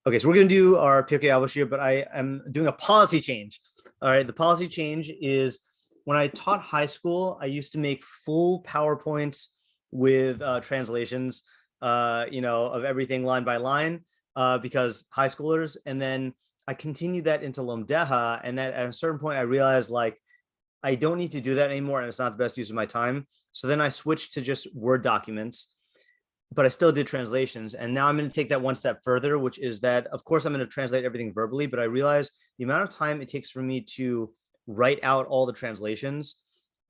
Okay, so we're going to do our Pirkei Avos here, but I am doing a policy change. All right, the policy change is when I taught high school, I used to make full PowerPoints with translations, of everything line by line, because high schoolers. And then I continued that into Lomdeha, and that at a certain point I realized like I don't need to do that anymore, and it's not the best use of my time. So then I switched to just Word documents, but I still did translations. And now I'm going to take that one step further, which is that, of course, I'm going to translate everything verbally, but I realize the amount of time it takes for me to write out all the translations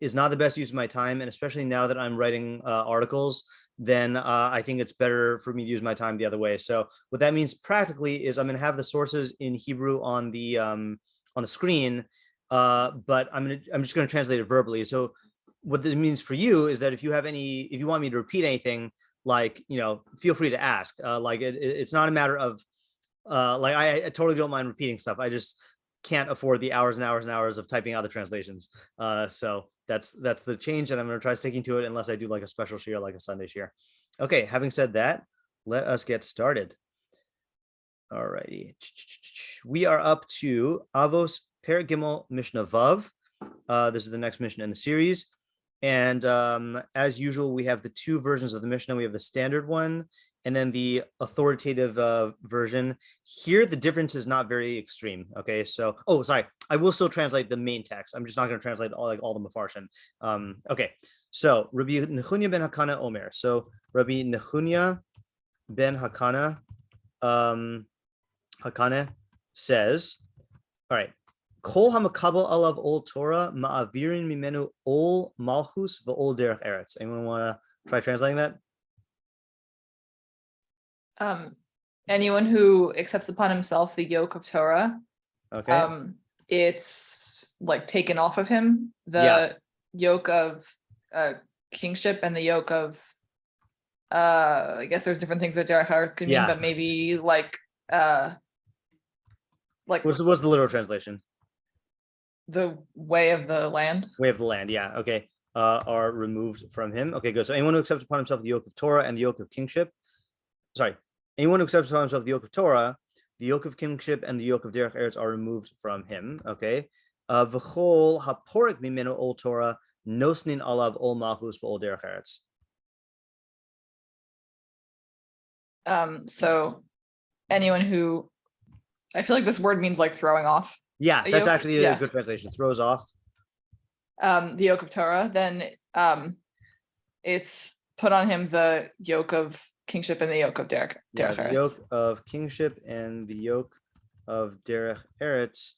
is not the best use of my time. And especially now that I'm writing articles, then I think it's better for me to use my time the other way. So what that means practically is I'm going to have the sources in Hebrew on the screen, but I'm just going to translate it verbally. So what this means for you is that if you want me to repeat anything, like, feel free to ask. It's not a matter of I totally don't mind repeating stuff. I just can't afford the hours and hours and hours of typing out the translations. So that's the change, and I'm going to try sticking to it unless I do like a special shiur, like a Sunday shiur. Okay, having said that, let us get started. All righty. We are up to Avos Perek Gimel Mishnah Vav. This is the next Mishnah in the series. And as usual, we have the two versions of the Mishnah. We have the standard one and then the authoritative version. Here, the difference is not very extreme. Okay, so, I will still translate the main text. I'm just not going to translate all the Mefarshim. Okay, so Rabbi Nechunya ben Hakana Omer. So Rabbi Nechunya ben Hakana says, all right, Kol hamakabel alav ol Torah ma'avirin mimenu ol malchus v'ol derech eretz. Anyone want to try translating that? Anyone who accepts upon himself the yoke of Torah, okay, it's like taken off of him. The yoke of kingship and the yoke of I guess there's different things that derech eretz could mean, but maybe like what's the literal translation? The way of the land. Way of the land, yeah. Okay. Are removed from him. Okay, good. So anyone who accepts upon himself the yoke of Torah and the yoke of kingship, anyone who accepts upon himself the yoke of Torah, the yoke of kingship, and the yoke of derech eretz are removed from him. Okay. V'chol haporek mimenu ol Torah nosnin alav ol malchus v'ol derech eretz. So anyone who, I feel like this word means like throwing off. Yeah, that's actually a good translation. Throws off. The yoke of Torah, then it's put on him the yoke of kingship and the yoke of derech eretz. The yoke of kingship and the yoke of derech eretz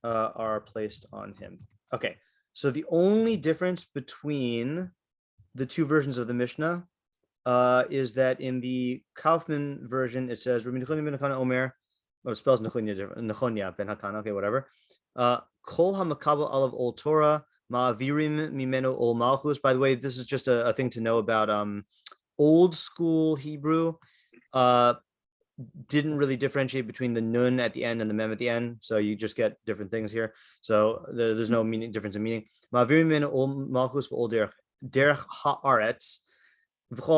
are placed on him. Okay, so the only difference between the two versions of the Mishnah is that in the Kaufman version, it says, Rabbi Nechunya ben Hakana Omer, or it spells Nechunya ben Hakana, okay, whatever. Kol hamakabel alav ol Torah ma'avirim mimenu ol malchus. By the way, this is just a thing to know about old school Hebrew. Didn't really differentiate between the nun at the end and the mem at the end, so you just get different things here. So there's no difference in meaning. Ma'avirim mimenu ol malchus v'ol derech haaretz. So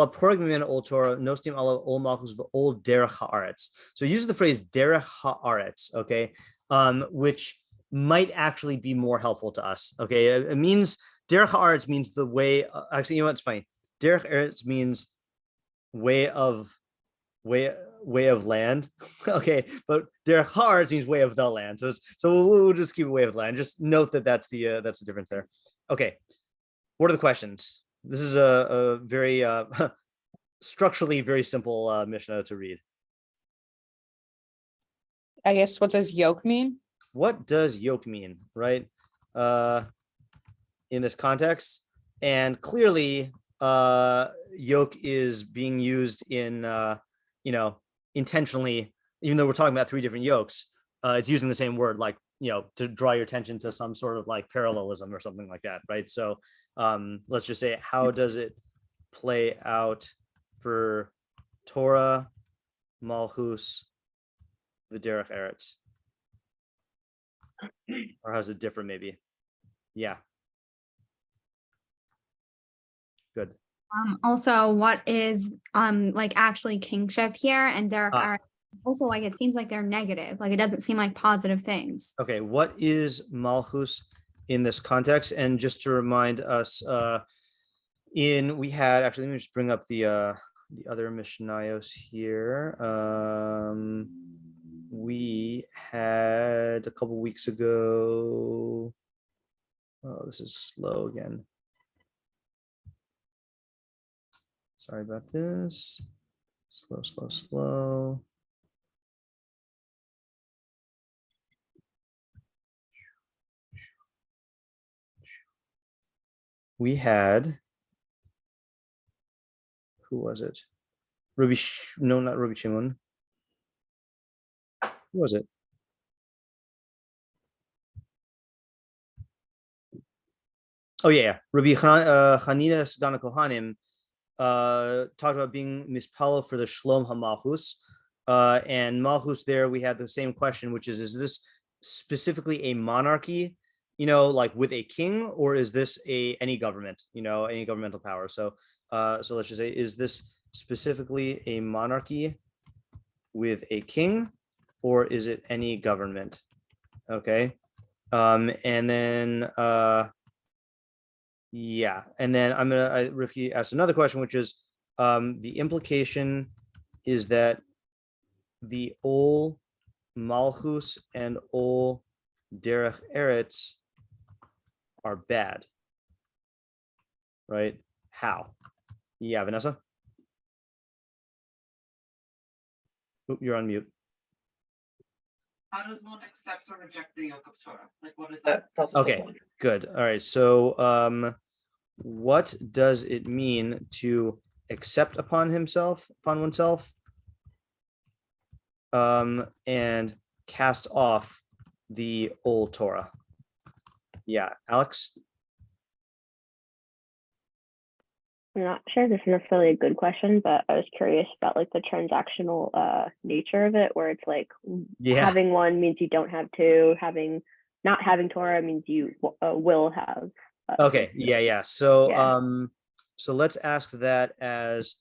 use the phrase derech haaretz, okay, which might actually be more helpful to us. Okay, it means derech haaretz means the way. Actually, you know what's funny? Derech eretz means way of land. Okay, but derech haaretz means way of the land. So we'll just keep it way of land. Just note that that's the difference there. Okay, what are the questions? This is a very structurally very simple Mishnah to read. I guess, what does yoke mean? What does yoke mean, right? In this context, and clearly, yoke is being used in, intentionally. Even though we're talking about three different yokes, it's using the same word, like to draw your attention to some sort of like parallelism or something like that, right? So. Let's just say, how does it play out for Torah, malchus, the derech eretz? Or how's it differ maybe? Yeah. Good. Also, what is like actually kingship here and derech eretz Also, like, it seems like they're negative. Like, it doesn't seem like positive things. Okay, what is malchus in this context? And just to remind us, we had actually, let me just bring up the other mishnayos here. We had a couple weeks ago. Oh, this is slow again. Sorry about this. Slow. We had, who was it? No, not Rabbi Shimon. Who was it? Oh yeah, Rabbi Chanina Sadana Kohanim talked about being mispalo for the Shlom HaMalchus. And Malchus there, we had the same question, which is this specifically a monarchy, like with a king, or is this any government, any governmental power? So let's just say, is this specifically a monarchy with a king, or is it any government? Okay. And then and then Rifki asked another question, which is the implication is that the ol malchus and ol derech eretz are bad, right? How? Yeah, Vanessa? Oop, you're on mute. How does one accept or reject the yoke of Torah? Like, what is that process? Okay, good. All right. So what does it mean to accept upon oneself, and cast off the old Torah? Yeah, Alex? I'm not sure if this is necessarily a good question, but I was curious about like the transactional nature of it, where it's like having one means you don't have two, not having Torah means you will have. Okay, yeah. So so let's ask that as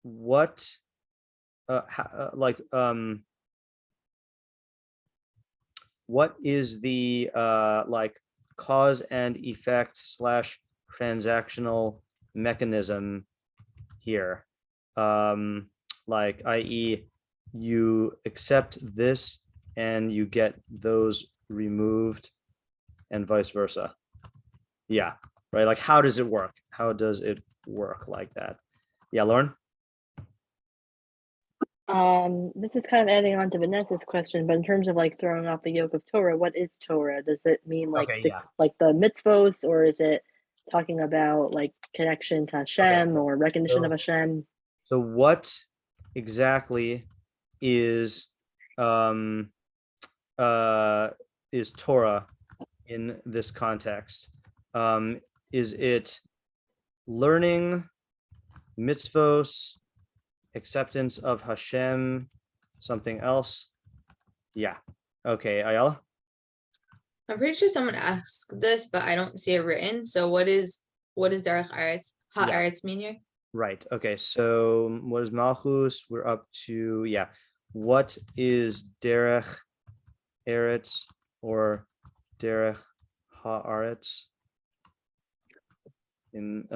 what what is the like cause and effect / transactional mechanism here, like i.e. you accept this and you get those removed and vice versa. Yeah, right. Like, how does it work? How does it work like that? Yeah, Lauren? This is kind of adding on to Vanessa's question, but in terms of like throwing off the yoke of Torah, what is Torah? Does it mean like like the mitzvos, or is it talking about like connection to Hashem or recognition of Hashem? So what exactly is Torah in this context? Is it learning, mitzvos, acceptance of Hashem, something else? Yeah. Okay, Ayala? I'm pretty sure someone asked this, but I don't see it written. So what is derech eretz? Eretz mean here? Right. Okay. So what is malchus? We're up to, what is derech eretz or derech haaretz in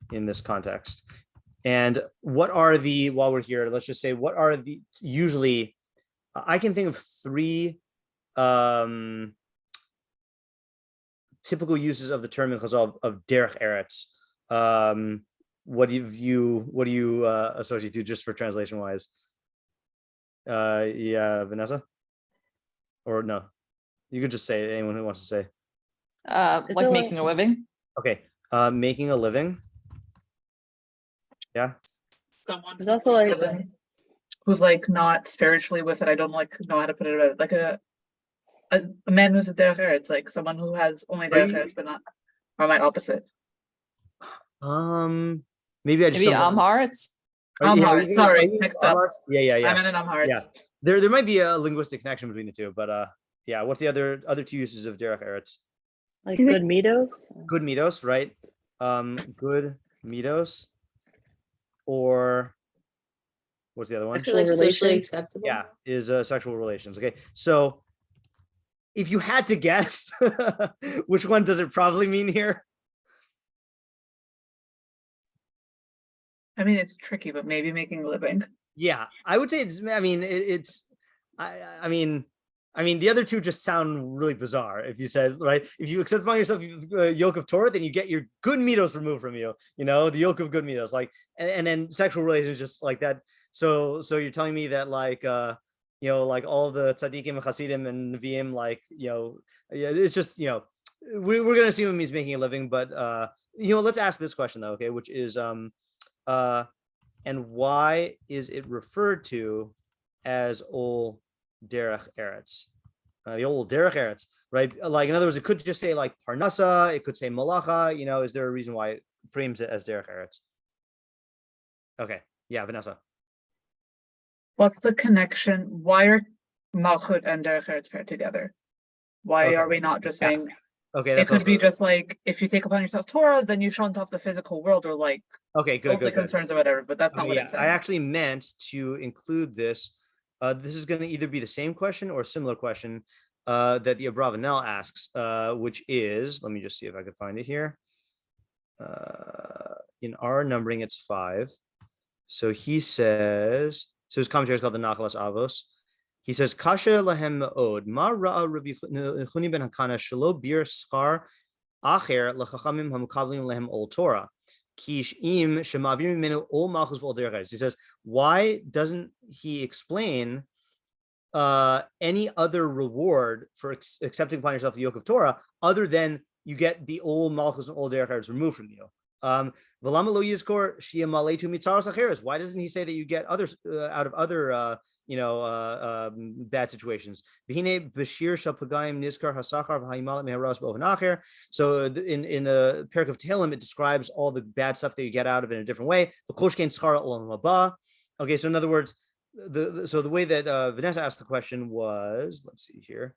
this context? And what are while we're here, let's just say, what are usually, I can think of 3 typical uses of the term in Chazal of derech eretz. What do you associate to, just for translation wise? Vanessa? Or no? You could just say, anyone who wants to say. Like making a living. Okay. Making a living. Yeah. Someone There's also like who's like not spiritually with it. I don't like know how to put it out. Like a man who's a derech eretz, like someone who has only derech eretz, but not, or my opposite. Maybe I just maybe Amharitz. Amharitz, sorry, mixed up. Yeah. I meant an Amharitz. Yeah. There might be a linguistic connection between the two, but what's the other 2 uses of derech eretz? Like good midos. Good midos, right? Good midos, or What's the other one? I feel like socially relations? acceptable. Yeah, is sexual relations. Okay, so if you had to guess, which one does it probably mean here? I mean, it's tricky, but maybe making a living. Yeah, I would say it's. I mean, I mean, the other two just sound really bizarre. If you said right, if you accept upon yourself yoke of Torah, then you get your good mitos removed from you. You know, the yoke of good mitos, like, and then sexual relations just like that. So you're telling me that like you know, like all the tzaddikim and chasidim and neviim, like, you know, yeah, it's just, you know, we're gonna assume him he's making a living, but you know, let's ask this question though, okay, which is and why is it referred to as ol derech eretz? The old derech eretz, right? Like, in other words, it could just say like parnasa, it could say malacha, you know, is there a reason why it frames it as derech eretz? Okay, yeah, Vanessa. What's the connection? Why are malchut and derech eretz paired together? Why Okay. are we not just saying Okay, it that's could be also just like, if you take upon yourself Torah, then you shunt off the physical world, or like okay, good, worldly good, good. concerns or whatever, but that's not Okay, what yeah, it's saying. I actually meant to include this. This is going to either be the same question or a similar question that the Abrabnel asks, which is, let me just see if I could find it here. In our numbering, it's 5. So he says, so his commentary is called the Nachalas Avos. He says, Kasha lahem od ma ra'a Rabbi Chuni ben Hakana shelo bir schar acher lechachamim hamukavlim lehem ol Torah. He says, why doesn't he explain any other reward for accepting upon yourself the yoke of Torah other than you get the old malchus and old derech removed from you? Why doesn't he say that you get others out of other bad situations? So in the Perek of Tehillim, it describes all the bad stuff that you get out of it in a different way. Okay, so in other words, the way that Vanessa asked the question was, let's see here,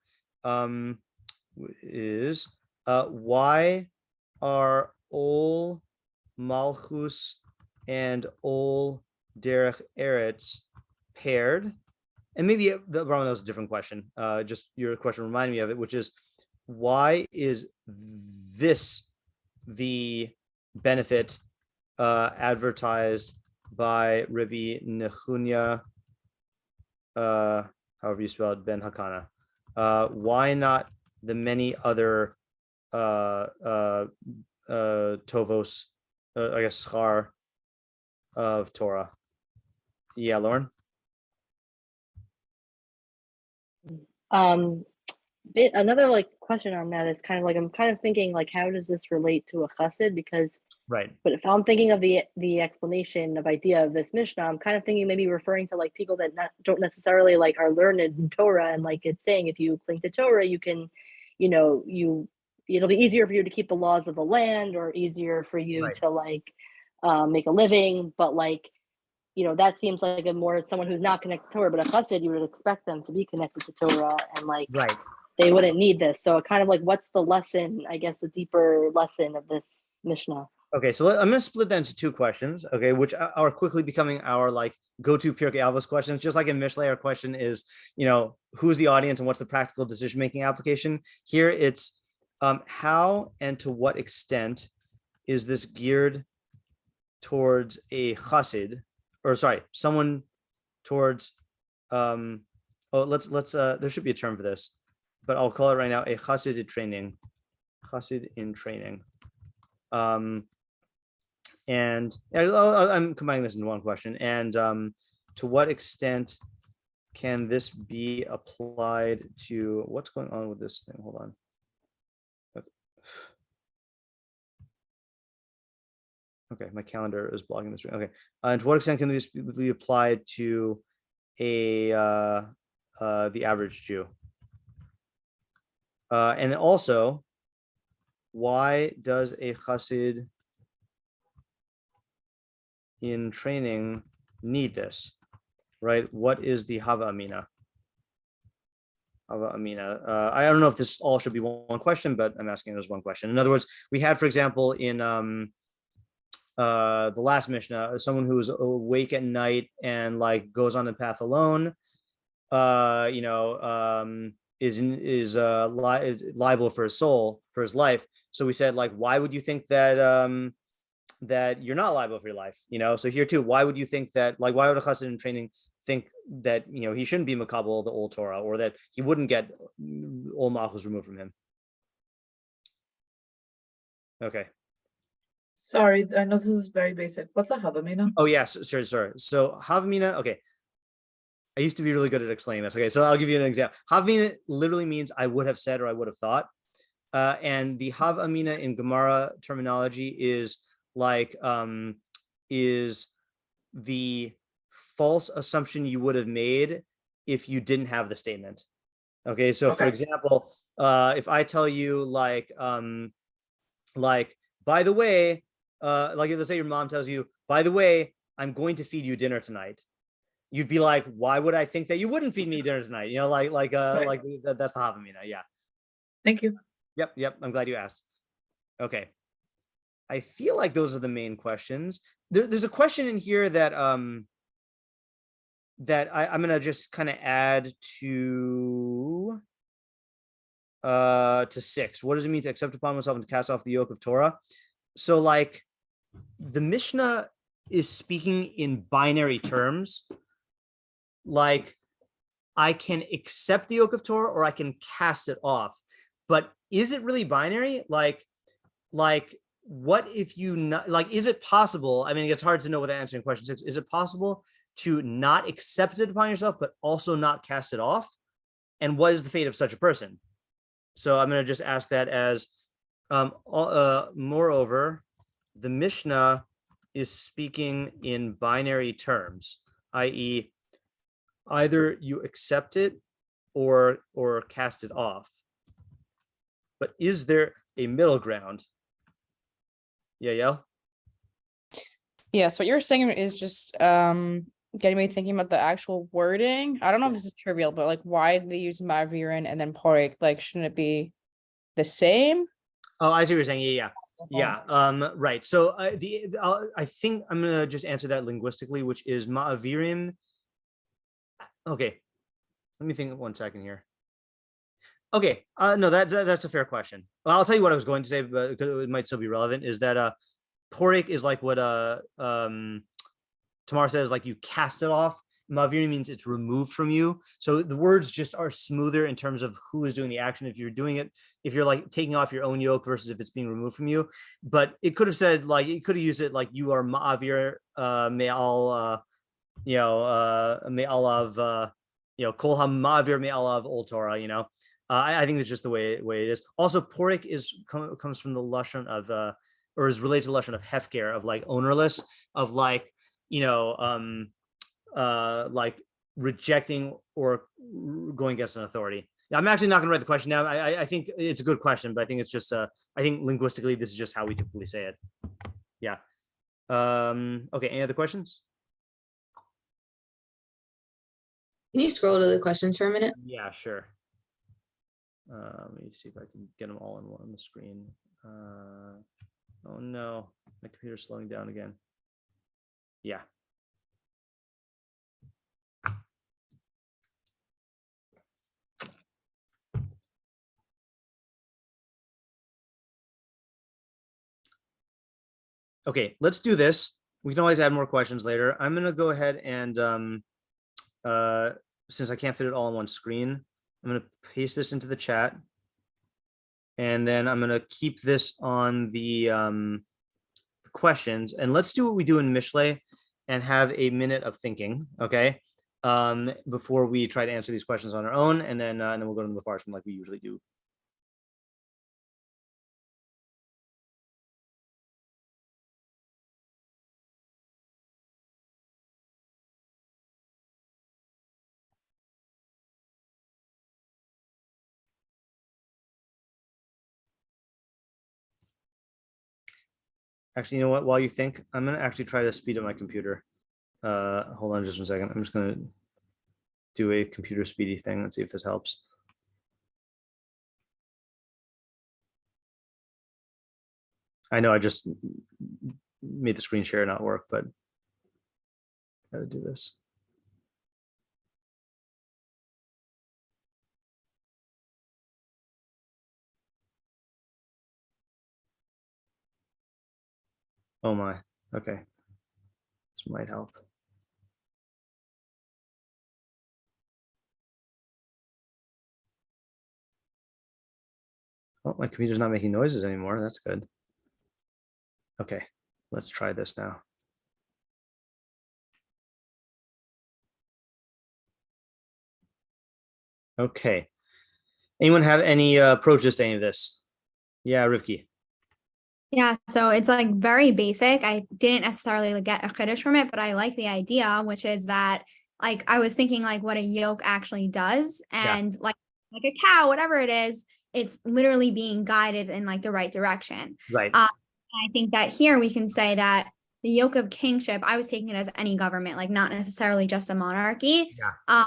is why are all malchus and all derech eretz paired? And maybe the Rambam knows a different question. Just your question reminded me of it, which is, why is this the benefit advertised by Rabbi Nechunya, however you spell it, ben Hakana? Why not the many other tovos, I guess, schar of Torah? Yeah, Lauren? Another like question on that is kind of like, I'm kind of thinking like, how does this relate to a chassid? Because right, but if I'm thinking of the explanation of idea of this mishnah, I'm kind of thinking maybe referring to like people that don't necessarily like are learned in Torah, and like it's saying if you cling to Torah, you can, you know, it'll be easier for you to keep the laws of the land, or easier for you right, to like make a living. But like, you know, that seems like a more someone who's not connected to Torah, but a chassid, you would expect them to be connected to Torah, and like right. they wouldn't need this. So kind of like, what's the lesson, I guess, the deeper lesson of this mishnah? Okay, so I'm going to split that into 2 questions, okay, which are quickly becoming our like go-to Pirkei Avos questions. Just like in Mishlei, our question is, you know, who's the audience and what's the practical decision-making application? Here it's how and to what extent is this geared towards a chassid, or sorry, someone towards let's there should be a term for this, but I'll call it right now a chassid in training. And I'm combining this into one question. And to what extent can this be applied to what's going on with this thing? Hold on. Okay, my calendar is blocking this. Okay, and to what extent can this be applied to the average Jew? And then also, why does a chassid in training need this, right? What is the hava amina? I don't know if this all should be one question, but I'm asking it as one question. In other words, we had, for example, in the last mishnah, someone who is awake at night and like goes on the path alone, is liable for his soul, for his life. So we said, like, why would you think that that you're not liable for your life? So here too, why would you think that, like, why would a chassid in training think that he shouldn't be makabel the old Torah, or that he wouldn't get all malchus removed from him? Okay. Sorry, I know this is very basic. What's a havamina? Oh yes, sure. So havamina. Okay. I used to be really good at explaining this. Okay, so I'll give you an example. Havamina literally means I would have said or I would have thought. And the havamina in Gemara terminology is like is the false assumption you would have made if you didn't have the statement. Okay, so for example, if I tell you like by the way, like let's say your mom tells you, by the way, I'm going to feed you dinner tonight. You'd be like, why would I think that you wouldn't feed me dinner tonight? Like that's the havamina. Yeah. Thank you. Yep. I'm glad you asked. Okay. I feel like those are the main questions. There's a question in here that that I'm gonna just kind of add to 6. What does it mean to accept upon myself and to cast off the yoke of Torah? So like the Mishnah is speaking in binary terms. Like I can accept the yoke of Torah or I can cast it off. But is it really binary? Like what if you not, like, is it possible? I mean, it's hard to know without answering question 6. Is it possible to not accept it upon yourself, but also not cast it off? And what is the fate of such a person? So I'm going to just ask that as, moreover, the Mishnah is speaking in binary terms, i.e., either you accept it or cast it off. But is there a middle ground? Yeah. So what you're saying is just getting me thinking about the actual wording. I don't know if this is trivial, but like, why did they use Mavirin and then Porik? Like, shouldn't it be the same? Oh, I see what you're saying. Yeah. Right. So I think I'm gonna just answer that linguistically, which is Ma'avirim. Okay, let me think 1 second here. Okay, no, that's a fair question. Well, I'll tell you what I was going to say, but it might still be relevant. Is that Porik is like what Tamar says, like you cast it off. Ma'avirim means it's removed from you. So the words just are smoother in terms of who is doing the action. If you're doing it, if you're like taking off your own yoke versus if it's being removed from you. But it could have said, like, it could have used it like you are ma'avir me'al me'alav kol ha'ma'avir me'alav old Torah. I think it's just the way it is. Also, Porik comes from the lashon of or is related to the lashon of hefker, of like ownerless, of like like rejecting or going against an authority. I'm actually not going to write the question now. I think it's a good question, but I think it's just I think linguistically this is just how we typically say it. Yeah. Okay. Any other questions? Can you scroll to the questions for a minute? Yeah, sure. Let me see if I can get them all in one on the screen. Oh no, my computer's slowing down again. Yeah. Okay, let's do this. We can always add more questions later. I'm gonna go ahead and since I can't fit it all on one screen, I'm gonna paste this into the chat. And then I'm gonna keep this on the questions. And let's do what we do in Mishlei and have a minute of thinking, okay? Before we try to answer these questions on our own, and then we'll go to the Mefarshim like we usually do. Actually, you know what? While you think, I'm gonna actually try to speed up my computer. Hold on just 1 second. I'm just gonna do a computer speedy thing. Let's see if this helps. I know I just made the screen share not work, but how to do this. Oh my, okay. This might help. Oh, my computer's not making noises anymore. That's good. Okay, let's try this now. Okay. Anyone have any approaches to any of this? Yeah, Rivki. Yeah, so it's like very basic. I didn't necessarily like, get a chiddush from it, but I like the idea, which is that like I was thinking like what a yoke actually does, and like a cow, whatever it is, it's literally being guided in like the right direction. Right. I think that here we can say that the yoke of kingship, I was taking it as any government, like not necessarily just a monarchy. Yeah.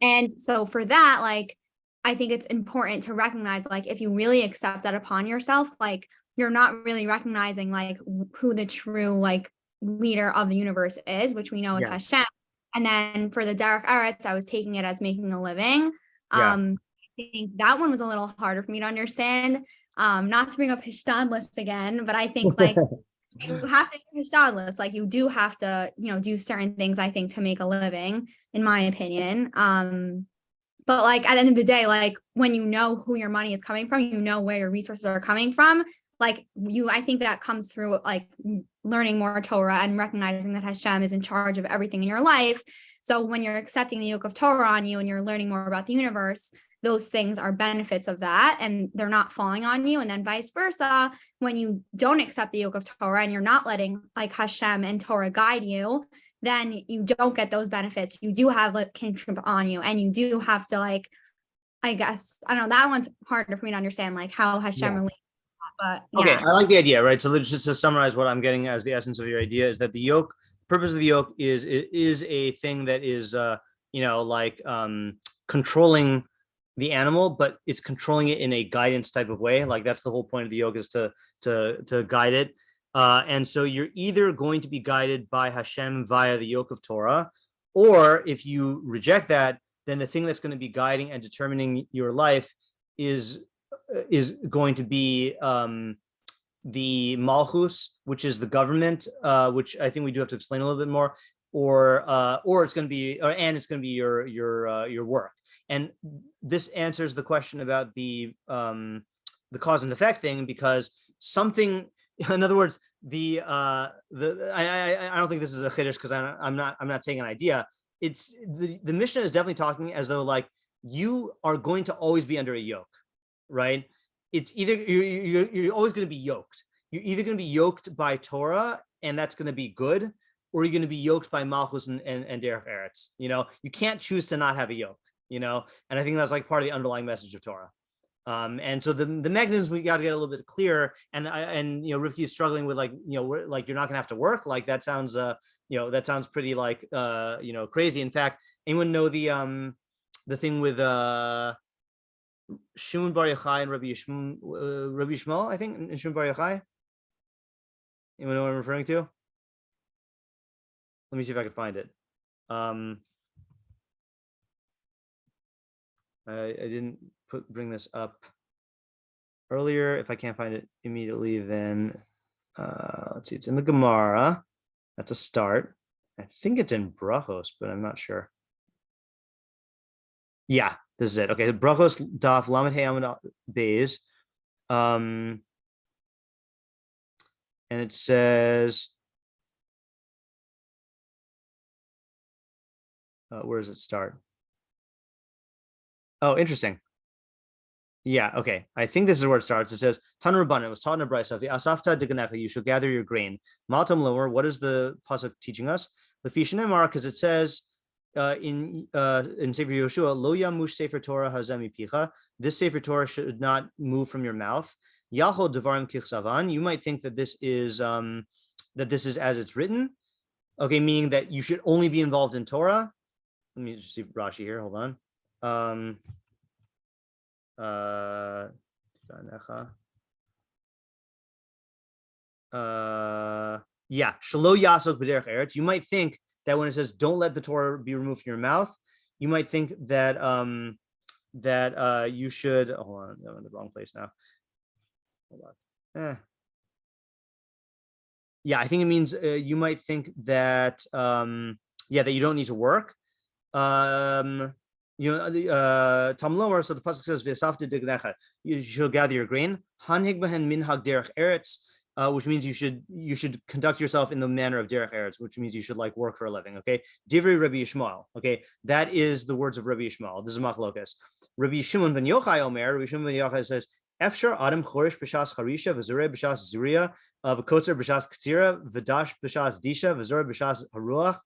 And so for that, like I think it's important to recognize like if you really accept that upon yourself, like you're not really recognizing like who the true like leader of the universe is, which we know is Hashem. And then for the derech eretz, I was taking it as making a living. I think that one was a little harder for me to understand. Not to bring up hishtadlus again, but I think like you have to do hishtadlus, like you do have to, you know, do certain things, I think, to make a living, in my opinion. But like at the end of the day, like when you know who your money is coming from, you know where your resources are coming from. Like I think that comes through like learning more Torah and recognizing that Hashem is in charge of everything in your life. So when you're accepting the yoke of Torah on you and you're learning more about the universe, those things are benefits of that and they're not falling on you. And then vice versa, when you don't accept the yoke of Torah and you're not letting like Hashem and Torah guide you, then you don't get those benefits. You do have like kingship on you and you do have to like, I guess, I don't know, that one's harder for me to understand, like how Hashem relates. But okay, I like the idea, right? So let's just to summarize what I'm getting as the essence of your idea is that the yoke, purpose of the yoke is a thing that is, you know, like controlling the animal, but it's controlling it in a guidance type of way. Like that's the whole point of the yoke is to guide it. And so you're either going to be guided by Hashem via the yoke of Torah, or if you reject that, then the thing that's going to be guiding and determining your life is going to be the malchus, which is the government, which I think we do have to explain a little bit more, or it's going to be, and it's going to be your work. And this answers the question about the cause and effect thing, because something, in other words, I don't think this is a chiddush because I'm not saying an idea. It's the Mishnah is definitely talking as though like you are going to always be under a yoke. Right? It's either you're always going to be yoked. You're either going to be yoked by Torah, and that's going to be good, or you're going to be yoked by malchus and derech eretz. You know, you can't choose to not have a yoke. You know, and I think that's like part of the underlying message of Torah. And so the mechanisms we got to get a little bit clearer. And you know, Rivki is struggling with like, you know, like you're not going to have to work. Like that sounds you know, that sounds pretty like you know, crazy. In fact, anyone know the thing with Shimon Bar Yochai and Rabbi Yishmael, I think, and Shimon Bar Yochai. Anyone know what I'm referring to? Let me see if I can find it. I didn't bring this up earlier. If I can't find it immediately, then let's see. It's in the Gemara. That's a start. I think it's in Brachos, but I'm not sure. Yeah, this is it. Okay, Brachos Daf Lamed Hey Amud Beis, and it says, where does it start? Oh, interesting. Yeah, okay. I think this is where it starts. It says, Tanu Rabbanan, it was taught in a brayso, Asafta diganecha, you shall gather your grain. Maltam lower, what is the pasuk teaching us? The Fishanemar, because it says in Sefer Yoshua, Lo yamush Sefer Torah hazemi picha, this Sefer Torah should not move from your mouth. Yachol devarim kichsavan, you might think that this is as it's written. Okay, meaning that you should only be involved in Torah. Let me just see Rashi here, hold on. Yeah, shelo yasok b'derech eretz. You might think that when it says don't let the Torah be removed from your mouth, you might think that you should. Hold on, I'm in the wrong place now. Hold on. Yeah, I think it means you might think that that you don't need to work. Tam lower, so the pasuk says v'yasafta derech, you shall gather your grain. Hanhig behen minhag derech eretz, which means you should conduct yourself in the manner of derech eretz, which means you should like work for a living. Okay, divrei Rabbi Yishmael. Okay, that is the words of Rabbi Yishmael. This is machlokes. Rabbi Shimon ben Yochai Omer. Rabbi Shimon ben Yochai says, Efshar Adam Chorish b'shas Harisha v'Zureh b'shas Zuria v'Kotzer b'shas Ktsira v'Dash b'shas Disha v'Zureh b'shas Haruach.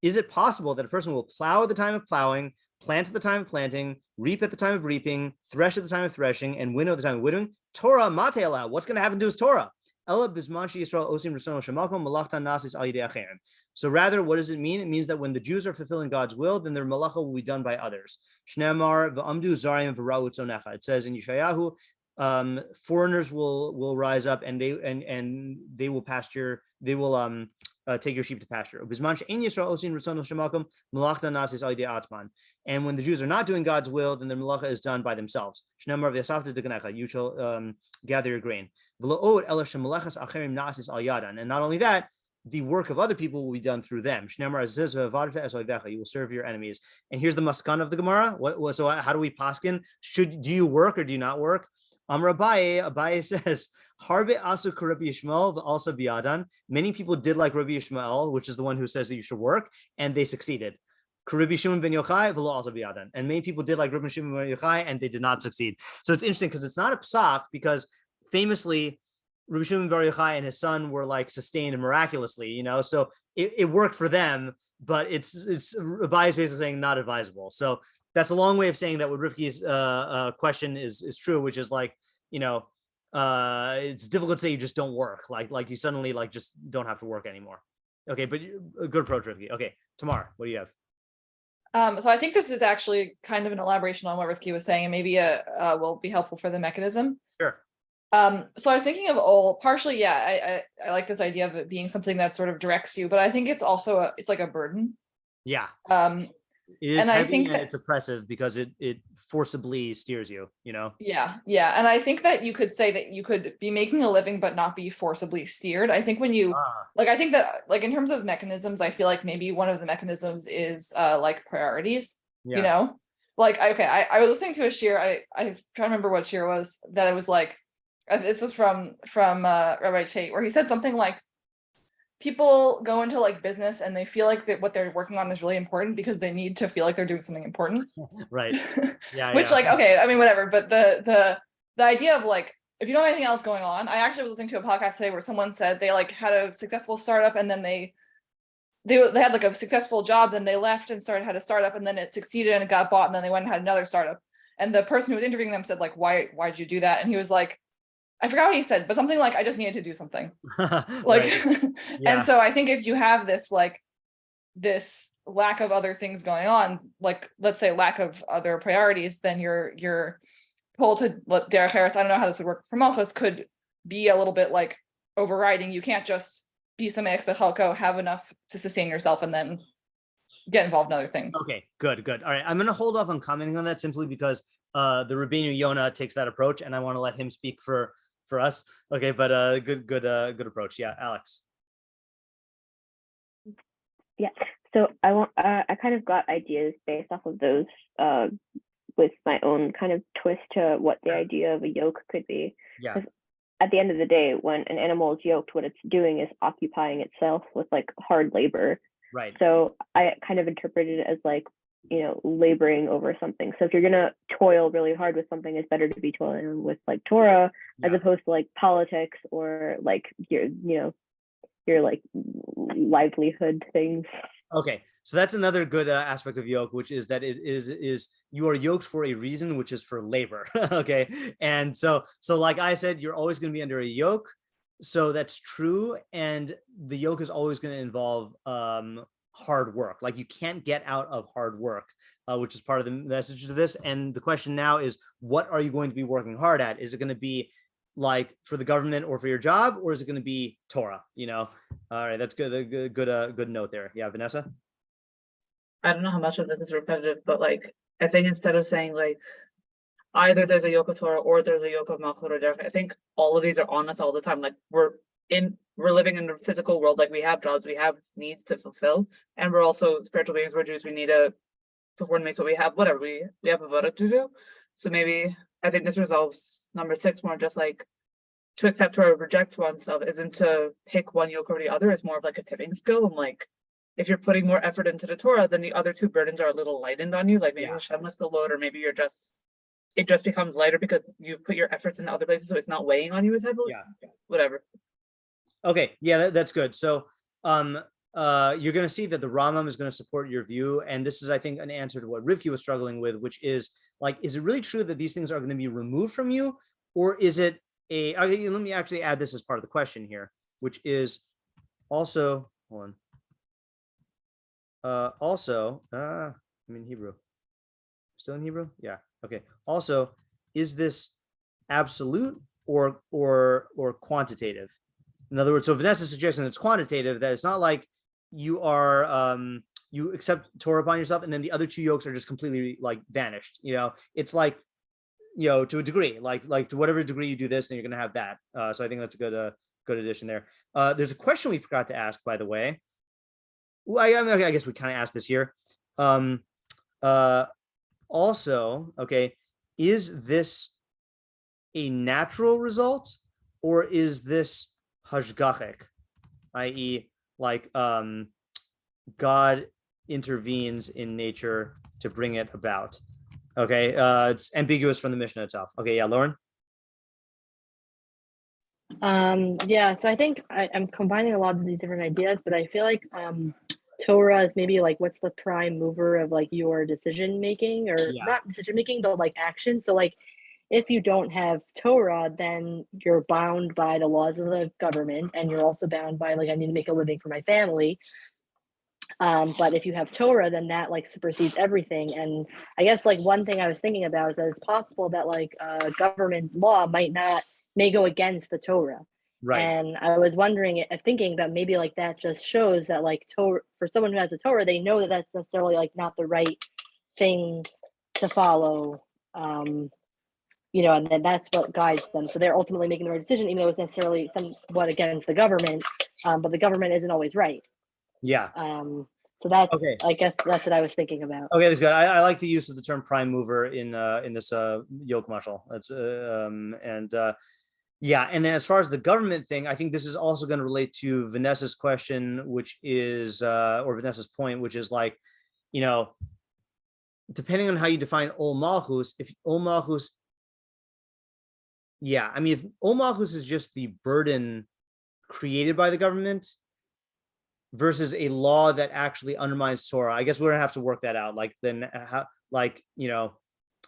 Is it possible that a person will plow at the time of plowing, plant at the time of planting, reap at the time of reaping, thresh at the time of threshing, and winnow at the time of winnowing? Torah matela. What's going to happen to his Torah? Ella bismanshi Yisrael osim rasono shemalkom malachtan nasis al yidei acherim. So rather, what does it mean? It means that when the Jews are fulfilling God's will, then their malacha will be done by others. Shneamar v'amdu zarim v'ra'ut zonecha. It says in Yeshayahu, foreigners will rise up and they will pasture. They will take your sheep to pasture. And when the Jews are not doing God's will, then their malacha is done by themselves. You shall gather your grain. And not only that, the work of other people will be done through them. You will serve your enemies. And here's the maskan of the Gemara. So how do we paskin? Do you work or do you not work? Amar Abaye says, Harbe asu Rabbi Yishmael also biadan. Many people did like Rabbi Yishmael, which is the one who says that you should work, and they succeeded. Rabbi Shimon ben Yochai also biadan. And many people did like Rabbi Shimon ben Yochai, and they did not succeed. So it's interesting because it's not a psak, because famously Rabbi Shimon ben Yochai and his son were like sustained miraculously, so it worked for them, but it's Abaye is basically saying not advisable. So that's a long way of saying that what Rivki's question is true, which is like, it's difficult to say you just don't work, like you suddenly like just don't have to work anymore. Okay, but a good approach, Rivki. Okay, Tamar, what do you have? So I think this is actually kind of an elaboration on what Rivki was saying, and maybe will be helpful for the mechanism. Sure. So I was thinking of partially, I like this idea of it being something that sort of directs you, but I think it's also it's like a burden. Yeah. It is and heavy, I think that it's oppressive because it forcibly steers you, Yeah. And I think that you could say that you could be making a living but not be forcibly steered. I think when you I think that like in terms of mechanisms, I feel like maybe one of the mechanisms is like priorities. Like I was listening to a shiur. I trying to remember what shiur was that it was like. This was from Rabbi Chait, where he said something like, people go into like business and they feel like that what they're working on is really important because they need to feel like they're doing something important. Right. Yeah. Which like, okay, I mean, whatever. But the idea of like, if you don't have anything else going on, I actually was listening to a podcast today where someone said they like had a successful startup and then they had like a successful job, then they left and had a startup and then it succeeded and it got bought and then they went and had another startup. And the person who was interviewing them said like, why'd you do that? And he was like, I forgot what he said, but something like, I just needed to do something. Like, And so I think if you have this, like this lack of other things going on, like, let's say lack of other priorities, then you're told to let derech eretz, I don't know how this would work for malchus, could be a little bit like overriding. You can't just be sameach b'chalko, have enough to sustain yourself and then get involved in other things. Okay, good. All right. I'm going to hold off on commenting on that simply because the Rabbeinu Yonah takes that approach and I want to let him speak for us. Okay, but good approach. Yeah, Alex. Yeah, so I kind of got ideas based off of those with my own kind of twist to what the idea of a yoke could be. Yeah. At the end of the day, when an animal is yoked, what it's doing is occupying itself with like hard labor. Right. So I kind of interpreted it as like, laboring over something. So if you're gonna toil really hard with something, it's better to be toiling with like Torah as opposed to like politics or like your like livelihood things. Okay, so that's another good aspect of yoke, which is that it is you are yoked for a reason, which is for labor. Okay, and so like I said, you're always going to be under a yoke. So that's true, and the yoke is always going to involve hard work. Like you can't get out of hard work, which is part of the message to this. And the question now is, what are you going to be working hard at? Is it going to be like for the government or for your job, or is it going to be Torah? All right, that's good. Good note there. Yeah, Vanessa. I don't know how much of this is repetitive, but like I think instead of saying like either there's a yoke of Torah or there's a yoke of malchus or derech, I think all of these are on us all the time. Like we're living in the physical world, like we have jobs, we have needs to fulfill, and we're also spiritual beings, we're Jews, we need to coordinate what we have, whatever, we have avodah to do. So maybe I think this resolves number 6 more, just like to accept or reject oneself isn't to pick one yoke over the other, it's more of like a tipping skill. And like if you're putting more effort into the Torah, then the other 2 burdens are a little lightened on you, like maybe Hashem was the load, or maybe it just becomes lighter because you've put your efforts in other places, so it's not weighing on you as heavily. Whatever. Okay, yeah, that's good. So you're going to see that the Rambam is going to support your view, and this is, I think, an answer to what Rivki was struggling with, which is like, is it really true that these things are going to be removed from you, or is it okay, let me actually add this as part of the question here, which is also, hold on, I'm in Hebrew, still in Hebrew, yeah, okay. Also, is this absolute or quantitative? In other words, so Vanessa's suggesting it's quantitative, that it's not like you are you accept Torah upon yourself and then the other 2 yokes are just completely like vanished. It's like, to a degree, like to whatever degree you do this, then you're going to have that. So I think that's a good addition there. There's a question we forgot to ask, by the way. Well, I guess we kind of asked this here. Also, okay, is this a natural result or is this hashgachic, i.e., like God intervenes in nature to bring it about? Okay, it's ambiguous from the Mishnah itself. Okay, yeah, Lauren. Yeah, so I think I'm combining a lot of these different ideas, but I feel like Torah is maybe like what's the prime mover of like your decision making, or not decision making, but like action. So like if you don't have Torah, then you're bound by the laws of the government, and you're also bound by like, I need to make a living for my family. But if you have Torah, then that like supersedes everything. And I guess like one thing I was thinking about is that it's possible that like government law may go against the Torah. Right. And I was thinking that maybe like that just shows that like Torah, for someone who has a Torah, they know that that's necessarily like not the right thing to follow. And then that's what guides them. So they're ultimately making the right decision, even though it's necessarily somewhat against the government, but the government isn't always right. Yeah. So that's okay. I guess that's what I was thinking about. Okay, that's good. I like the use of the term prime mover in this yoke mashal. That's and then as far as the government thing, I think this is also going to relate to Vanessa's question, which is or Vanessa's point, which is like, depending on how you define ol malchus, if ol malchus, if ol malchus is just the burden created by the government versus a law that actually undermines Torah, I guess we're gonna have to work that out. Like then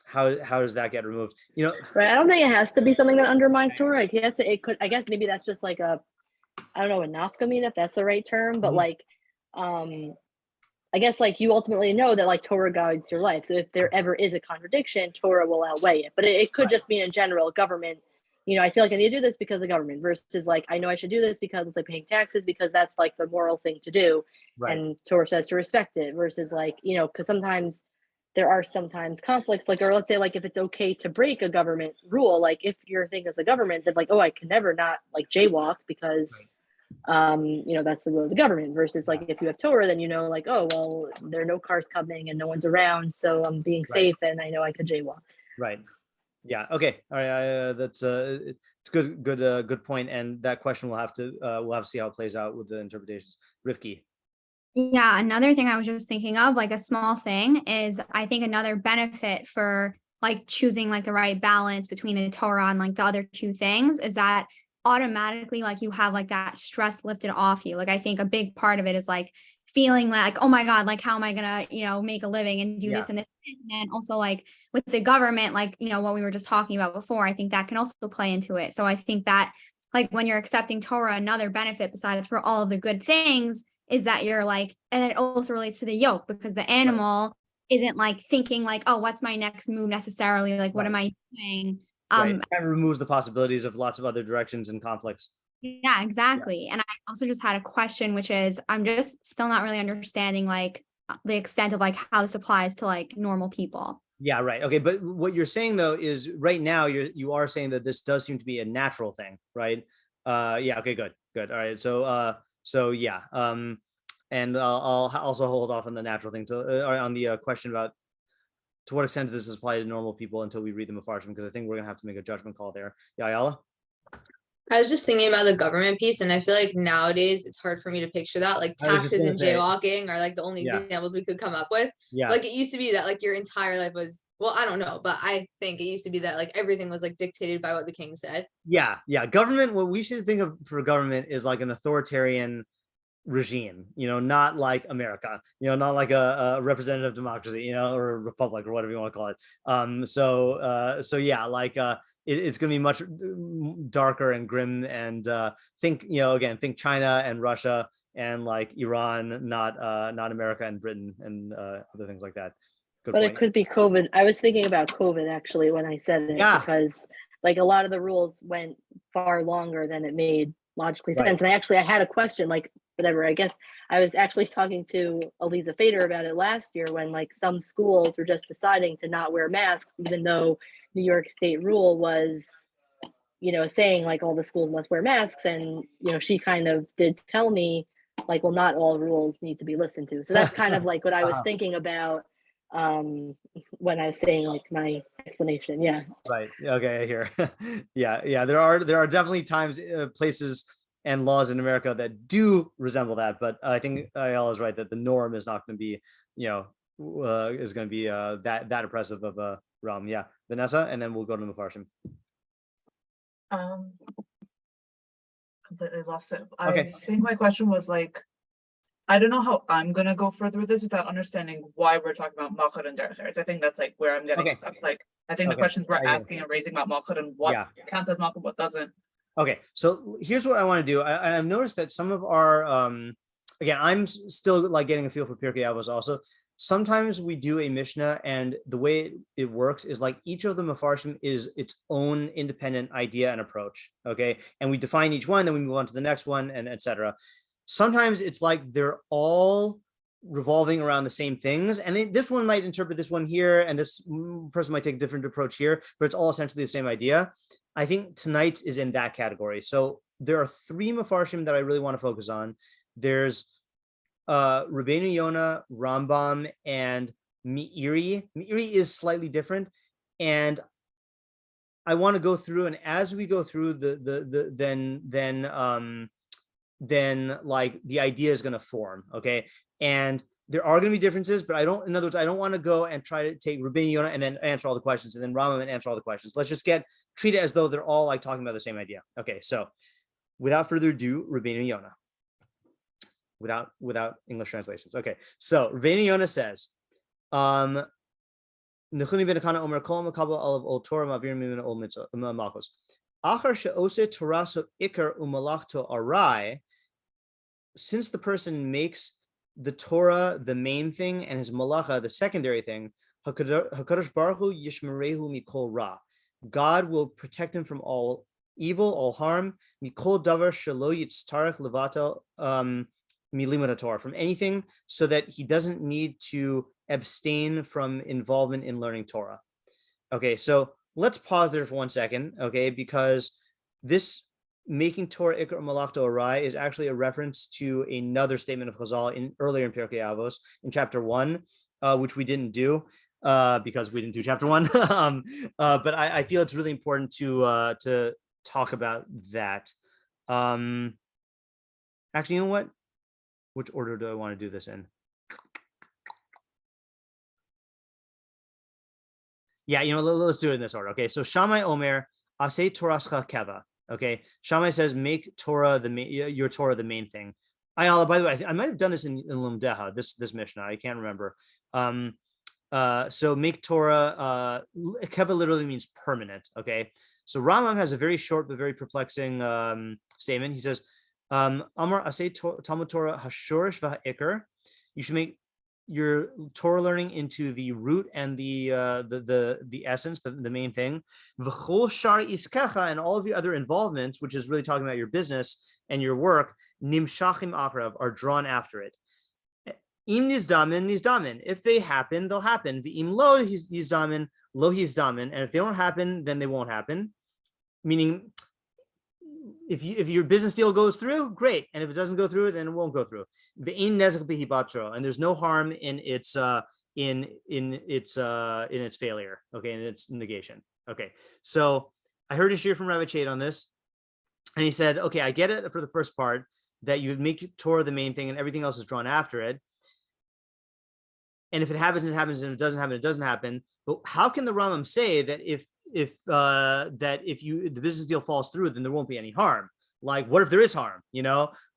how does that get removed? Right. I don't think it has to be something that undermines Torah. I guess maybe that's just like a nafkamina, if that's the right term, but like I guess like you ultimately know that like Torah guides your life. So if there ever is a contradiction, Torah will outweigh it. But it could just mean in general, government, I feel like I need to do this because of the government, versus like, I know I should do this because it's like paying taxes, because that's like the moral thing to do. Right. And Torah says to respect it, versus like, because sometimes there are conflicts, like, or let's say like if it's okay to break a government rule, like if your thing is a government, then like, I can never not like jaywalk because that's the rule of the government, versus like if you have Torah, then like, well, there are no cars coming and no one's around, so I'm being safe and I know I could jaywalk. Right. Yeah. Okay. All right. That's it's good point. And that question we'll have to see how it plays out with the interpretations. Rivki. Yeah. Another thing I was just thinking of, like a small thing, is I think another benefit for like choosing like the right balance between the Torah and like the other 2 things is that automatically like you have like that stress lifted off you. Like I think a big part of it is like feeling like, oh my God, like how am I gonna make a living and do this and this, and then also like with the government, like what we were just talking about before, I think that can also play into it. So I think that like when you're accepting Torah, another benefit besides for all of the good things is that you're like, and it also relates to the yoke, because the animal isn't like thinking like, oh, what's my next move necessarily, like what am I doing? Right. It kind of removes the possibilities of lots of other directions and conflicts. Yeah, exactly. And I also just had a question, which is I'm just still not really understanding like the extent of like how this applies to like normal people. Yeah, right. Okay, but what you're saying though is right now you are saying that this does seem to be a natural thing, right? Yeah. Okay. Good. All right. So yeah. And I'll also hold off on the natural thing on the question about to what extent does this apply to normal people until we read the Mefarshim, because I think we're gonna have to make a judgment call there. Yeah, Ayala? I was just thinking about the government piece, and I feel like nowadays it's hard for me to picture that. Like taxes and jaywalking are like the only examples we could come up with. Yeah. Like it used to be that like your entire life was, well, I don't know, but I think it used to be that like everything was like dictated by what the king said. Yeah. Government, what we should think of for government is like an authoritarian regime, not like America, not like a representative democracy, or a republic or whatever you want to call it. So yeah, like it's going to be much darker and grim, and think China and Russia and like Iran, not America and Britain and other things like that. Good point. It could be COVID. I was thinking about COVID actually when I said it, because like a lot of the rules went far longer than it made logically sense. And I had a question, like whatever, I guess I was actually talking to Eliza Fader about it last year when like some schools were just deciding to not wear masks, even though New York state rule was, saying like all the schools must wear masks. And, she kind of did tell me like, well, not all rules need to be listened to. So that's kind of like what I was thinking about when I was saying like my explanation. Yeah. Right. Okay. I hear. Yeah. There are definitely times, places and laws in America that do resemble that, but I think Ayala is right that the norm is not going to be, is going to be that oppressive of a realm. Yeah, Vanessa, and then we'll go to Mefarshim. Completely lost it. Okay. I think my question was like, I don't know how I'm gonna go further with this without understanding why we're talking about malchus and derech. I think that's like where I'm getting stuck. Like, I think the questions we're asking and raising about malchus and what counts as malchus, what doesn't. Okay, so here's what I want to do. I've noticed that some of our, again, I'm still like getting a feel for Pirkei Avos also. Sometimes we do a mishnah, and the way it works is like each of the Mefarshim is its own independent idea and approach, okay? And we define each one, then we move on to the next one, and etc. Sometimes it's like they're all revolving around the same things, and this one might interpret this one here, and this person might take a different approach here, but it's all essentially the same idea. I think tonight is in that category. So there are three Mefarshim that I really want to focus on. There's Rabbeinu Yonah, Rambam, and Meiri. Meiri is slightly different, and I want to go through, and as we go through then like the idea is going to form, okay? And there are going to be differences, but I don't want to go and try to take Rabbeinu Yonah and then answer all the questions, and then Rambam and answer all the questions. Let's just treat it as though they're all like talking about the same idea. Okay, so without further ado, Rabbeinu Yonah. Without English translations. Okay, so Rabbeinu Yonah says, Nechuni ben Akana Omer Kol Makabel Olav Ol Torah Mavir Mimena Ol Malchus. Achar she'ose Torah so ikar umalachto arai. Since the person makes the Torah the main thing and his malacha the secondary thing, Hakadosh Baruch Hu yishmerehu mikol ra. God will protect him from all evil, all harm. Mikol davar shelo yitztarech levatel milimud Torah, from anything, so that he doesn't need to abstain from involvement in learning Torah. Okay, so let's pause there for 1 second, okay, because this making Torah ikar malachto arai is actually a reference to another statement of Chazal earlier in Pirkei Avos in chapter 1, which we didn't do because we didn't do chapter 1. But I feel it's really important to talk about that. Actually, you know what? Which order do I want to do this in? Yeah, let's do it in this order. Okay, so Shammai Omer, Aseh Torascha Keva. Okay, Shammai says, make Torah your Torah the main thing. Ayala, by the way, I might have done this in Lumdeha, this Mishnah. I can't remember. So make Torah, Keva literally means permanent. Okay, so Rambam has a very short but very perplexing statement. He says, Amar Aseh Talmud Torah Hashorish V'Ha'ikar. You should make your Torah learning into the root and the essence, the main thing. V'chol shar iskecha, and all of your other involvements, which is really talking about your business and your work, nimshachim achrav, are drawn after it. Im nizdamin, nizdamin. If they happen, they'll happen. V'im lo nizdamin, lo nizdamin. And if they don't happen, then they won't happen. Meaning, if your business deal goes through, great, and if it doesn't go through, then it won't go through. And there's no harm in its failure, okay, in its negation. Okay, so I heard a shiur from Rabbi Chait on this, and he said, okay, I get it for the first part that you make Torah the main thing, and everything else is drawn after it. And if it happens, it happens, and if it doesn't happen, it doesn't happen. But how can the Rambam say that if the business deal falls through, then there won't be any harm? Like, what if there is harm?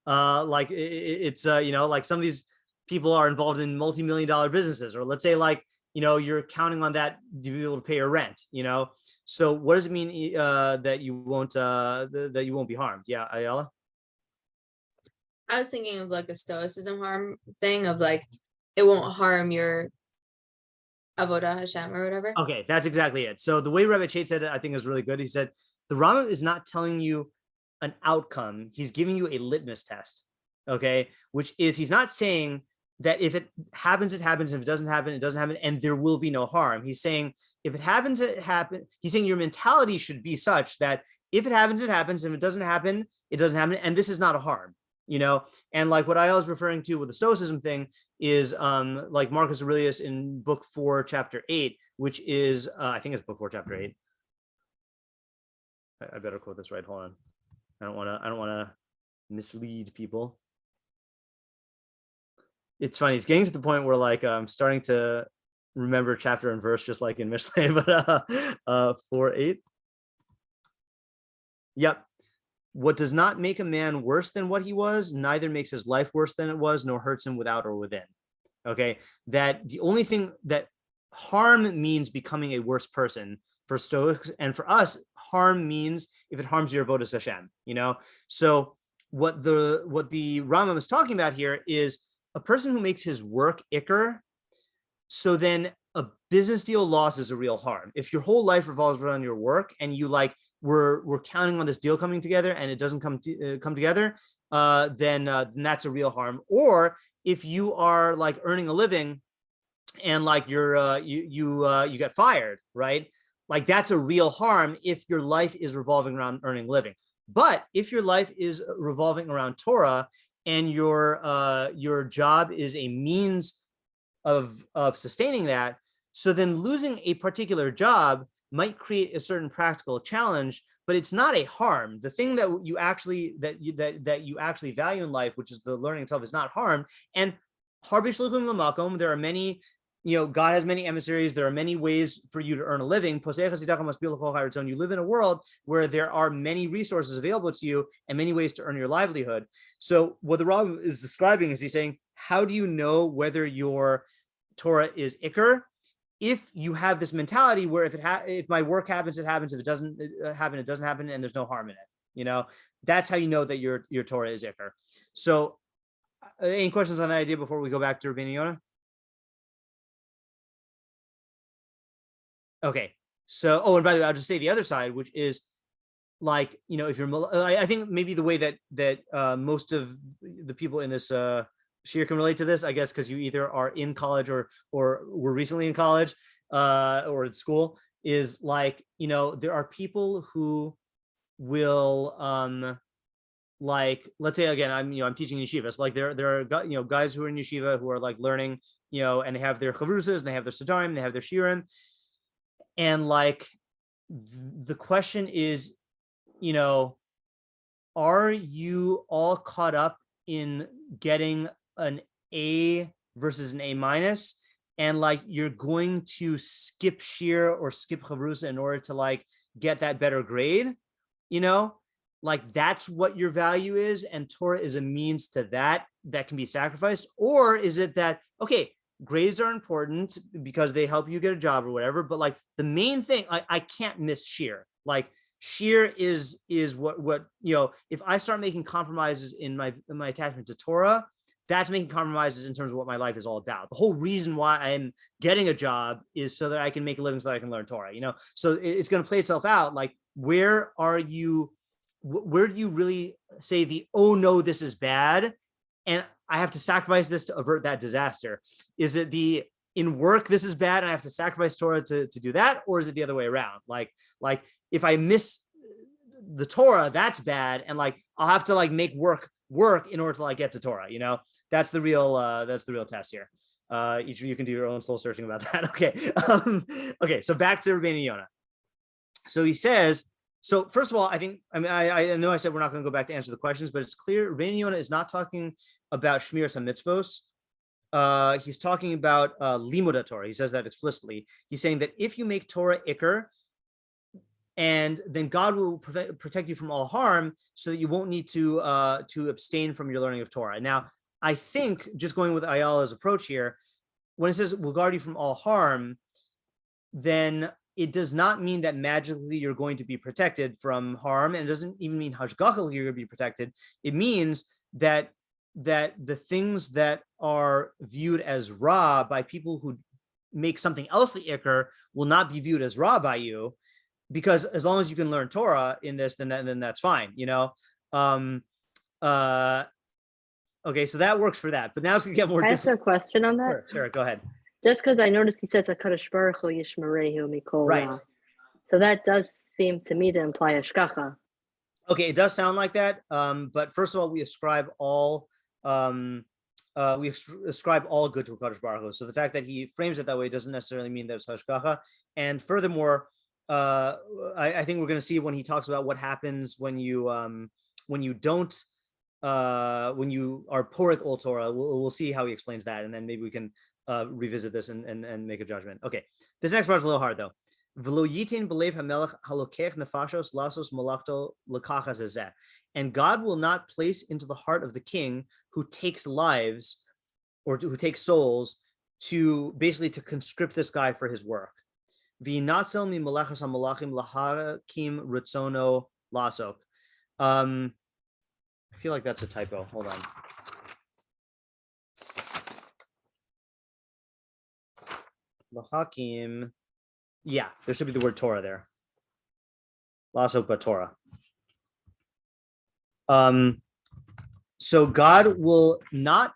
Like it's like some of these people are involved in multi-million-dollar businesses, or let's say you're counting on that to be able to pay your rent. So what does it mean that you won't be harmed? Yeah, Ayala. I was thinking of like a stoicism harm thing of like it won't harm your avodah Hashem or whatever. Okay, that's exactly it. So the way Rabbi Chait said it, I think is really good. He said the Rambam is not telling you an outcome; he's giving you a litmus test. Okay, which is he's not saying that if it happens, it happens. If it doesn't happen, it doesn't happen, and there will be no harm. He's saying if it happens, it happens. He's saying your mentality should be such that if it happens, it happens. If it doesn't happen, it doesn't happen, and this is not a harm. And like what I was referring to with the Stoicism thing is like Marcus Aurelius in book 4, chapter 8, which is I think it's book 4, chapter 8. I better quote this right. Hold on. I don't want to mislead people. It's funny. It's getting to the point where like I'm starting to remember chapter and verse just like in Mishlei, but 4:8. Yep. What does not make a man worse than what he was, neither makes his life worse than it was, nor hurts him without or within. Okay, that the only thing that harm means becoming a worse person for Stoics, and for us, harm means if it harms your avodas Hashem. So what the Rambam is talking about here is a person who makes his work ikr. So then a business deal loss is a real harm. If your whole life revolves around your work and you like we're counting on this deal coming together and it doesn't come together, then that's a real harm. Or if you are like earning a living and like you get fired, right? Like that's a real harm if your life is revolving around earning a living. But if your life is revolving around Torah and your job is a means of sustaining that, so then losing a particular job might create a certain practical challenge, but it's not a harm. The thing that you actually value in life, which is the learning itself, is not harmed. And there are many, God has many emissaries. There are many ways for you to earn a living. You live in a world where there are many resources available to you and many ways to earn your livelihood. So what the Rambam is describing is he's saying, how do you know whether your Torah is ikr? If you have this mentality where if my work happens, it happens. If it doesn't happen, it doesn't happen, and there's no harm in it. That's how you know that your Torah is ikr. So, any questions on that idea before we go back to Rabbeinu Yonah? Okay. So, and by the way, I'll just say the other side, which is like if you're, I think maybe the way that most of the people in this shiur can relate to this, I guess, because you either are in college or were recently in college or at school, is like, there are people who will like, let's say again, I'm teaching yeshiva. So like there are guys who are in yeshiva who are like learning, and they have their chavrusas and they have their sadarim, they have their shiurim. And like the question is, are you all caught up in getting an A versus an A-, and like you're going to skip shiur or skip chavrusa in order to like get that better grade, like that's what your value is, and Torah is a means to that can be sacrificed? Or is it that, okay, grades are important because they help you get a job or whatever, but like the main thing, I can't miss shiur. Like shiur is what if I start making compromises in my attachment to Torah, that's making compromises in terms of what my life is all about. The whole reason why I'm getting a job is so that I can make a living, so that I can learn Torah, So it's going to play itself out. Like, where do you really say oh no, this is bad, and I have to sacrifice this to avert that disaster? Is it in work, this is bad and I have to sacrifice Torah to do that? Or is it the other way around? Like if I miss the Torah, that's bad. And like, I'll have to like make work in order to like get to Torah, that's the real test here. Each of you can do your own soul searching about that. Okay. Okay. So back to Rabbeinu Yonah. So he says, so first of all, I know I said we're not going to go back to answer the questions, but it's clear Rabbeinu Yonah is not talking about Shmiras HaMitzvos. He's talking about Limud Torah. He says that explicitly. He's saying that if you make Torah Iker, and then God will protect you from all harm, so that you won't need to abstain from your learning of Torah. Now, I think, just going with Ayala's approach here, when it says will guard you from all harm, then it does not mean that magically you're going to be protected from harm, and it doesn't even mean hashgacha you're going to be protected. It means that the things that are viewed as ra by people who make something else the ikr will not be viewed as ra by you, because as long as you can learn Torah in this, then that's fine, Okay, so that works for that. But now it's gonna get more difficult. I have a question on that. Sure, go ahead. Just because I noticed he says HaKadosh Baruch Hu Yishmerehu Mikol Right. Ra. So that does seem to me to imply Hashgacha. Okay, it does sound like that. But first of all, we ascribe all good to HaKadosh Baruch Hu. So the fact that he frames it that way doesn't necessarily mean that it's Hashgacha. And furthermore, I think we're going to see when he talks about what happens when you don't. When you are porik ol Torah, we'll see how he explains that, and then maybe we can revisit this and make a judgment. Okay, this next part is a little hard though. And God will not place into the heart of the king who takes lives or who takes souls to basically to conscript this guy for his work. I feel like that's a typo. Hold on. Lahakim. Yeah, there should be the word Torah there. Lasok Torah. So God will not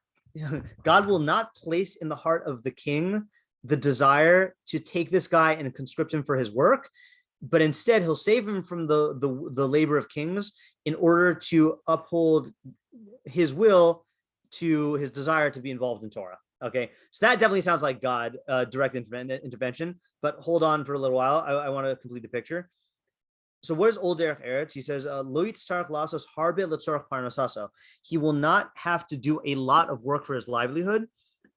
place in the heart of the king the desire to take this guy and conscript him for his work, but instead he'll save him from the labor of kings in order to uphold his will to his desire to be involved in Torah. Okay, so that definitely sounds like God, direct intervention, but hold on for a little while. I want to complete the picture. So what is old derech eretz? He says, Lo yitztarach lasos harbe letzorach parnasaso. He will not have to do a lot of work for his livelihood.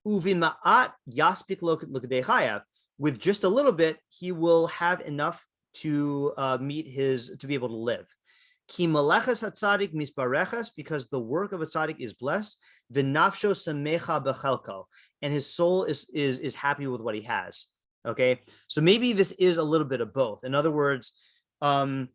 Uvima'at yaspik lo l'kedei chayav. With just a little bit, he will have enough to be able to live. Ki malachas hatzadik misbarechas, because the work of a tzaddik is blessed. V'nafsho samecha bechelko, and his soul is happy with what he has. Okay, so maybe this is a little bit of both. In other words, malachas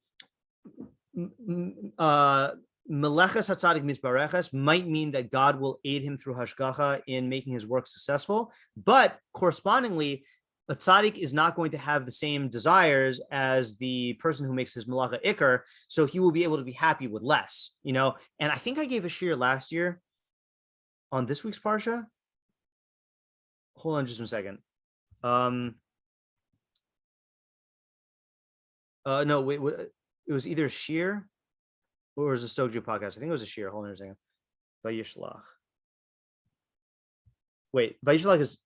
hatzadik misbarechas might mean that God will aid him through hashgacha in making his work successful, but correspondingly, a tzaddik is not going to have the same desires as the person who makes his malacha ikr, so he will be able to be happy with less, And I think I gave a shiur last year on this week's parsha. Hold on just a second. No, wait, it was either shiur or it was a Stoic Jew podcast. I think it was a shiur. Hold on a second. Vayishlach. Wait, Vayishlach is,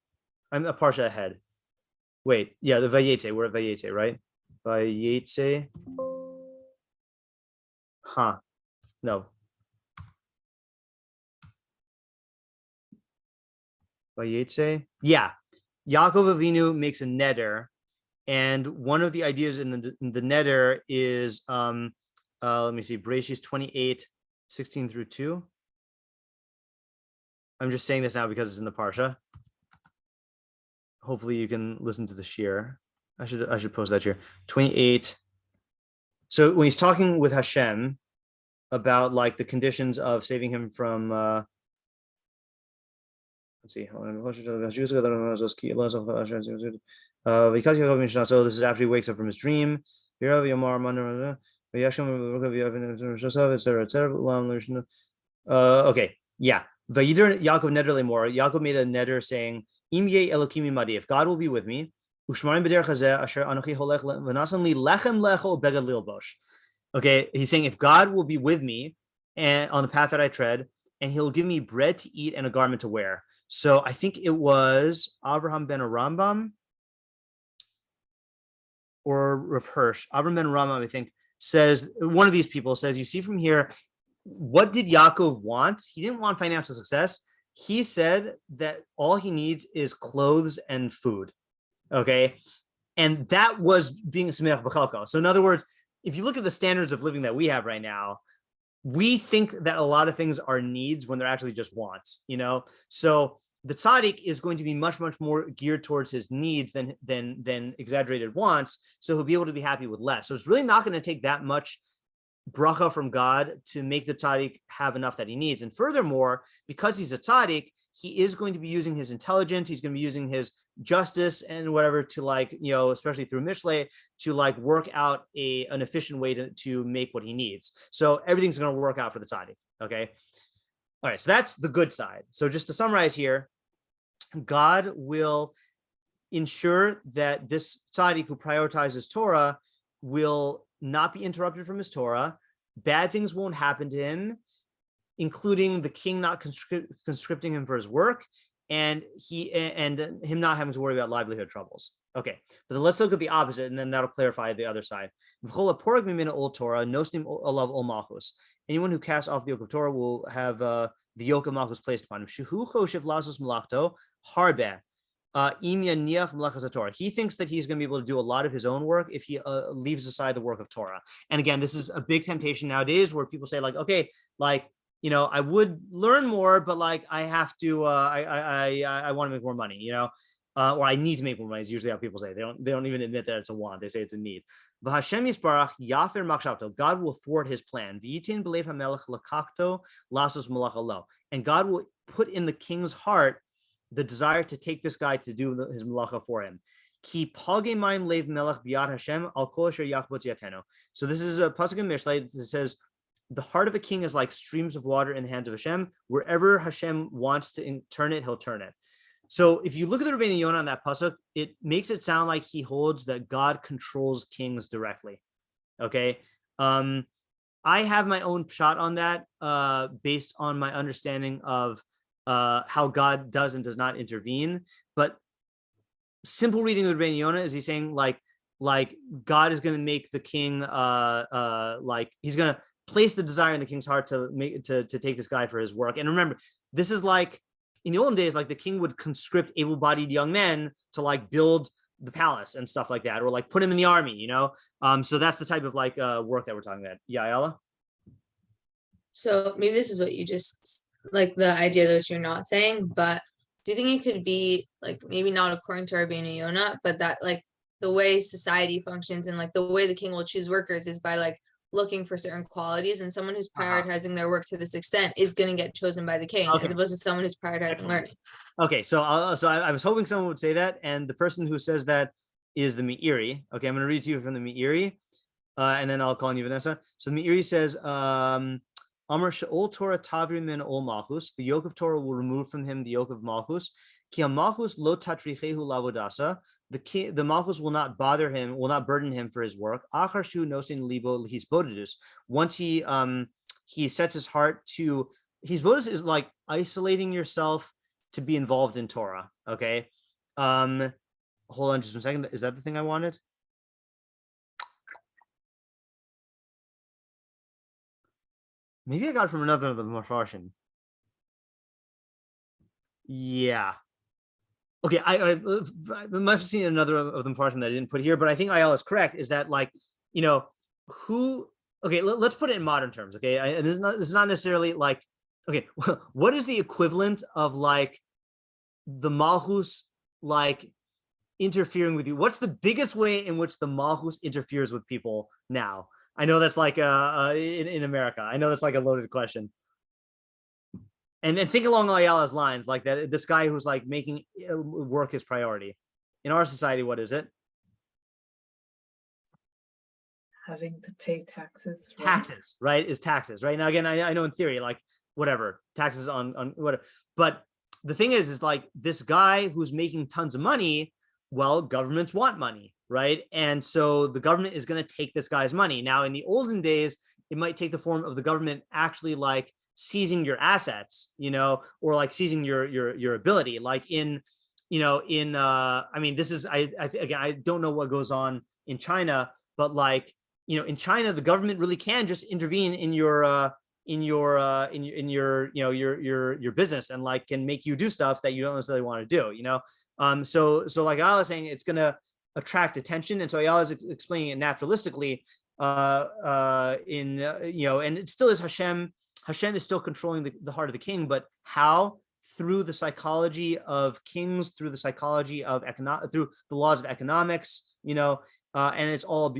I'm a parsha ahead. Wait, yeah, the Vayetze. We're at Vayetze, right? Vayetze. Huh. No. Vayetze. Yeah. Yaakov Avinu makes a neder. And one of the ideas in the neder is, let me see, Bereshis 28, 16 through 2. I'm just saying this now because it's in the parsha. Hopefully you can listen to the shiur. I should post that shiur. 28. So when he's talking with Hashem about like the conditions of saving him from let's see. So this is after he wakes up from his dream. Okay, yeah. Yaakov neder lemor. Yaakov made a neder saying, "Im ye Elokim imadi." If God will be with me, ushmarim b'derech hazeh asher anochi holech v'nasan li lechem lechol begad lilbosh. Okay, he's saying if God will be with me and on the path that I tread, and he'll give me bread to eat and a garment to wear. So I think it was Abraham ben Rambam or Rav Hirsch. Abraham ben Rambam, I think, says, one of these people says, you see from here, what did Yaakov want? He didn't want financial success. He said that all he needs is clothes and food. Okay. And that was being a Sameach B'chalko. So in other words, if you look at the standards of living that we have right now, we think that a lot of things are needs when they're actually just wants, you know? So the tzaddik is going to be much, much more geared towards his needs than exaggerated wants. So he'll be able to be happy with less. So it's really not going to take that much bracha from God to make the tzaddik have enough that he needs. And furthermore, because he's a tzaddik, he is going to be using his intelligence. He's going to be using his justice and whatever to, like, you know, especially through Mishlei, to like work out an efficient way to make what he needs. So everything's going to work out for the tzaddik. Okay. All right. So that's the good side. So just to summarize here, God will ensure that this tzaddik who prioritizes Torah will not be interrupted from his Torah. Bad things won't happen to him, including the king not conscripting him for his work, and him not having to worry about livelihood troubles. Okay, but then let's look at the opposite, and then that'll clarify the other side. Anyone who casts off the yoke of Torah will have the yoke of malchus placed upon him. He thinks that he's going to be able to do a lot of his own work if he leaves aside the work of Torah. And again, this is a big temptation nowadays where people say, like, okay, like, you know, I would learn more, but like I have to, I want to make more money, you know, or I need to make more money is usually how people say. They don't even admit that it's a want. They say it's a need. God will thwart his plan. And God will put in the king's heart the desire to take this guy to do his malacha for him. So this is a pasuk in Mishlei that says, the heart of a king is like streams of water in the hands of Hashem. Wherever Hashem wants to turn it, he'll turn it. So if you look at the Rabbeinu Yonah on that pasuk, it makes it sound like he holds that God controls kings directly. Okay. I have my own shot on that based on my understanding of how God does and does not intervene. But simple reading of the Rabbeinu Yonah is he's saying like God is going to make the king like he's going to place the desire in the king's heart to take this guy for his work. And remember, this is like in the olden days, like the king would conscript able-bodied young men to like build the palace and stuff like that, or like put him in the army, you know? So that's the type of like work that we're talking about. Yeah, Ayala? So maybe this is what you just, like the idea that you're not saying, but do you think it could be like, maybe not according to Rabbeinu Yonah, but that like the way society functions and like the way the king will choose workers is by like looking for certain qualities, and someone who's prioritizing their work to this extent is going to get chosen by the king, as opposed to someone who's prioritizing learning. Okay, so I was hoping someone would say that, and the person who says that is the Meiri. Okay, I'm going to read to you from the Meiri, and then I'll call on you, Vanessa. So the Meiri says, Amar she'ol Torah tavri min ol malchus, the yoke of Torah will remove from him the yoke of malchus. Ki malchus lo tatrichehu lavodasa, the malchus will not bother him, will not burden him for his work. Achar shu nosin libo hisbodidus. Once he sets his heart to, hisbodidus is like isolating yourself to be involved in Torah. Okay, hold on just 1 second. Is that the thing I wanted? Maybe I got it from another of the Mafarshim. Yeah. Okay, I must have seen another of them that I didn't put here, but I think Ayala is correct. Is that like, you know, who? Okay, let's put it in modern terms. Okay, and this is not necessarily like, okay, what is the equivalent of like the malchus like interfering with you? What's the biggest way in which the malchus interferes with people now? I know that's like in America. I know that's like a loaded question. And then think along Ayala's lines, like that. This guy who's like making work his priority. In our society, what is it? Having to pay taxes. Right? Taxes, right? Is taxes, right? Now, again, I know in theory, like whatever, taxes on whatever. But the thing is like this guy who's making tons of money, well, governments want money, right? And so the government is going to take this guy's money. Now, in the olden days, it might take the form of the government actually like seizing your assets, or like seizing your ability, like in I mean, this is again, I don't know what goes on in China, but like in China, the government really can just intervene in your business and like can make you do stuff that you don't necessarily want to do, so like I was saying, it's going to attract attention, and so I was explaining it naturalistically and it still is Hashem is still controlling the heart of the king, but how? Through the psychology of kings, through the psychology of through the laws of economics, and it's all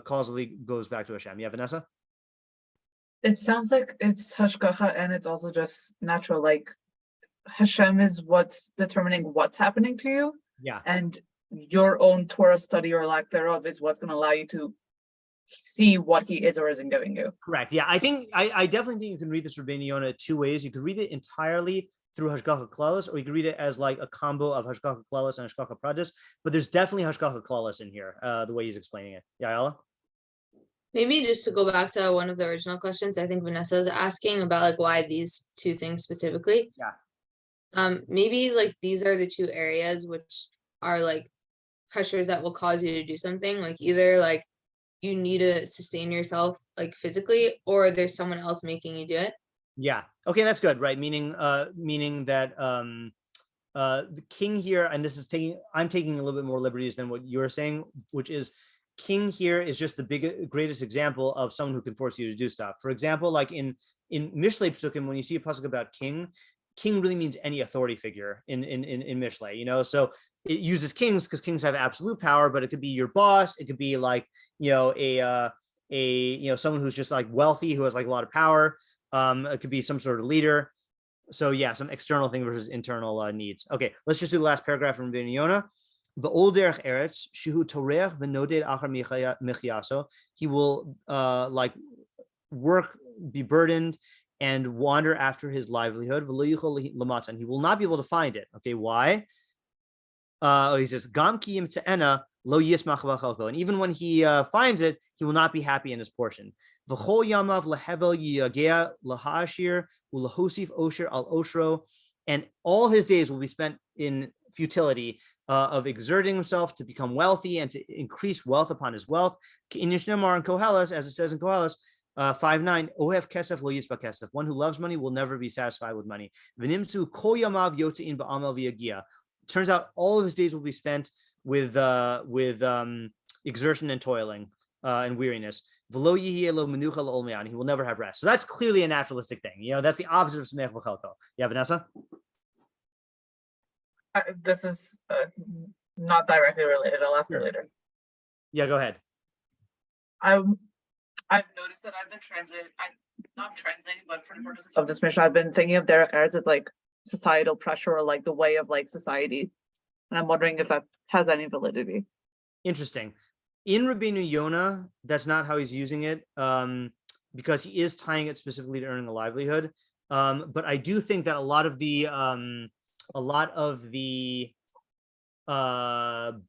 causally goes back to Hashem. Yeah, Vanessa? It sounds like it's hashgacha, and it's also just natural. Like Hashem is what's determining what's happening to you. Yeah. And your own Torah study or lack thereof is what's going to allow you to see what he is or isn't giving you. Correct. Yeah, I think I definitely think you can read this Rabbeinu Yonah two ways. You could read it entirely through Hashgacha Klalos, or you could read it as like a combo of Hashgacha Klalos and Hashgacha Pradis. But there's definitely Hashgacha Klalos in here, the way he's explaining it. Yeah, Ayala? Maybe just to go back to one of the original questions, I think Vanessa was asking about like why these two things specifically. Yeah. Maybe like these are the two areas which are like pressures that will cause you to do something. Like either like you need to sustain yourself like physically, or there's someone else making you do it. Yeah. Okay, that's good, right? Meaning that the king here, and this is I'm taking a little bit more liberties than what you're saying, which is king here is just the greatest example of someone who can force you to do stuff. For example, like in Mishlei Psukim, when you see a pasuk about king really means any authority figure in Mishlei, so it uses kings because kings have absolute power, but it could be your boss, it could be like someone who's just like wealthy, who has like a lot of power. It could be some sort of leader. So yeah, some external thing versus internal needs. Okay, let's just do the last paragraph from Rabbeinu Yonah. The old derech eretz shihu torech v'noded achar michyaso. He will like work, be burdened, and wander after his livelihood. And he will not be able to find it. Okay, why? He says gam ki yimtze'ena lo yismach v'chalko. And even when he finds it, he will not be happy in his portion. V'chol yamav lehevel yiyagea lahashir ulahosif osher al oshro. And all his days will be spent in futility of exerting himself to become wealthy and to increase wealth upon his wealth. In Yishnamar and Koheles, as it says in Koheles 5:9, Ohev kesef lo yisba kesef. One who loves money will never be satisfied with money. V'nimtzu kol yamav yotzein ba'amel v'yagia. Turns out all of his days will be spent with exertion and toiling and weariness. V'lo yihye lo menucha lo olmean. He will never have rest. So that's clearly a naturalistic thing. That's the opposite of Sameach v'chalko. Yeah, Vanessa? This is not directly related. I'll ask her later. Yeah, go ahead. I've noticed that I've been not translating, but for the purposes of this mission, I've been thinking of derech eretz as like societal pressure or like the way of like society. And I'm wondering if that has any validity. Interesting. In Rabbeinu Yonah, that's not how he's using it, because he is tying it specifically to earning a livelihood. But I do think that a lot of the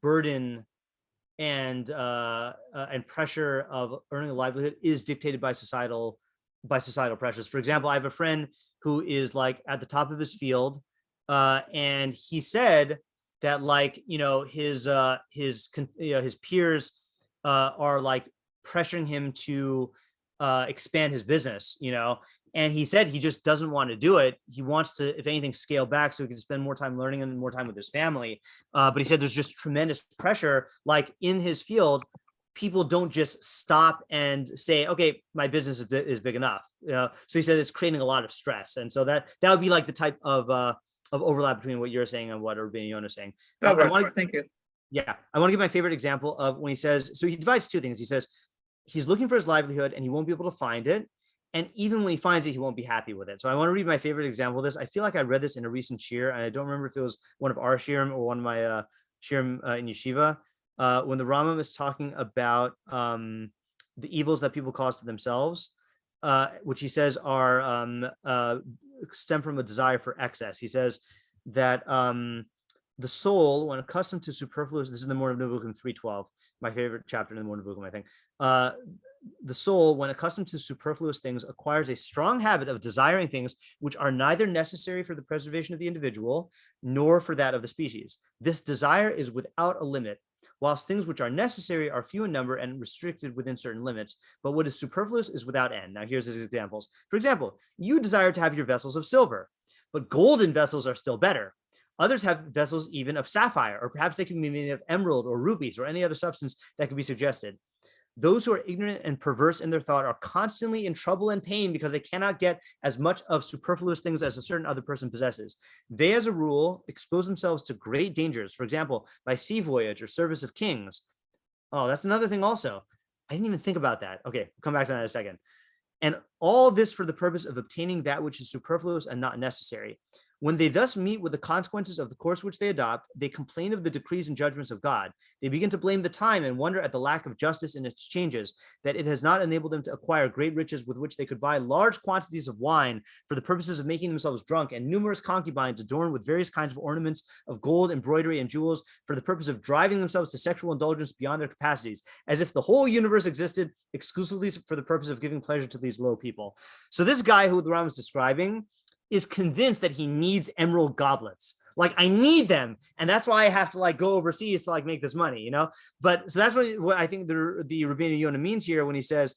burden and pressure of earning a livelihood is dictated by societal pressures. For example, I have a friend who is like at the top of his field, and he said that like his peers are like pressuring him to expand his business, and he said he just doesn't want to do it. He wants to, if anything, scale back so he can spend more time learning and more time with his family. But he said there's just tremendous pressure. Like in his field, people don't just stop and say, okay, my business is big enough. So he said it's creating a lot of stress. And so that would be like the type of overlap between what you're saying and what Rabbeinu Yonah is saying. Thank you. Yeah, I want to give my favorite example of when he says, so he divides two things. He says he's looking for his livelihood and he won't be able to find it. And even when he finds it, he won't be happy with it. So I want to read my favorite example of this. I feel like I read this in a recent shiur, and I don't remember if it was one of our shiurim or one of my shiurim in yeshiva, when the Rambam is talking about the evils that people cause to themselves, which he says are stem from a desire for excess. He says that the soul, when accustomed to superfluous, this is the Mora of Nevuchim 3:12, my favorite chapter in the Mora of Nevuchim, I think. The soul, when accustomed to superfluous things, acquires a strong habit of desiring things which are neither necessary for the preservation of the individual nor for that of the species. This desire is without a limit, whilst things which are necessary are few in number and restricted within certain limits, but what is superfluous is without end. Now here's his examples. For example, you desire to have your vessels of silver, but golden vessels are still better. Others have vessels even of sapphire, or perhaps they can be made of emerald or rubies or any other substance that could be suggested. Those who are ignorant and perverse in their thought are constantly in trouble and pain because they cannot get as much of superfluous things as a certain other person possesses. They, as a rule, expose themselves to great dangers, for example, by sea voyage or service of kings. Oh, that's another thing also. I didn't even think about that. Okay, we'll come back to that in a second. And all this for the purpose of obtaining that which is superfluous and not necessary. When they thus meet with the consequences of the course which they adopt, they complain of the decrees and judgments of God. They begin to blame the time and wonder at the lack of justice in its changes, that it has not enabled them to acquire great riches with which they could buy large quantities of wine for the purposes of making themselves drunk, and numerous concubines adorned with various kinds of ornaments of gold, embroidery, and jewels for the purpose of driving themselves to sexual indulgence beyond their capacities, as if the whole universe existed exclusively for the purpose of giving pleasure to these low people. So this guy who the Rambam is describing is convinced that he needs emerald goblets. Like, I need them, and that's why I have to go overseas to make this money, But so that's what I think the Rabbeinu Yonah means here when he says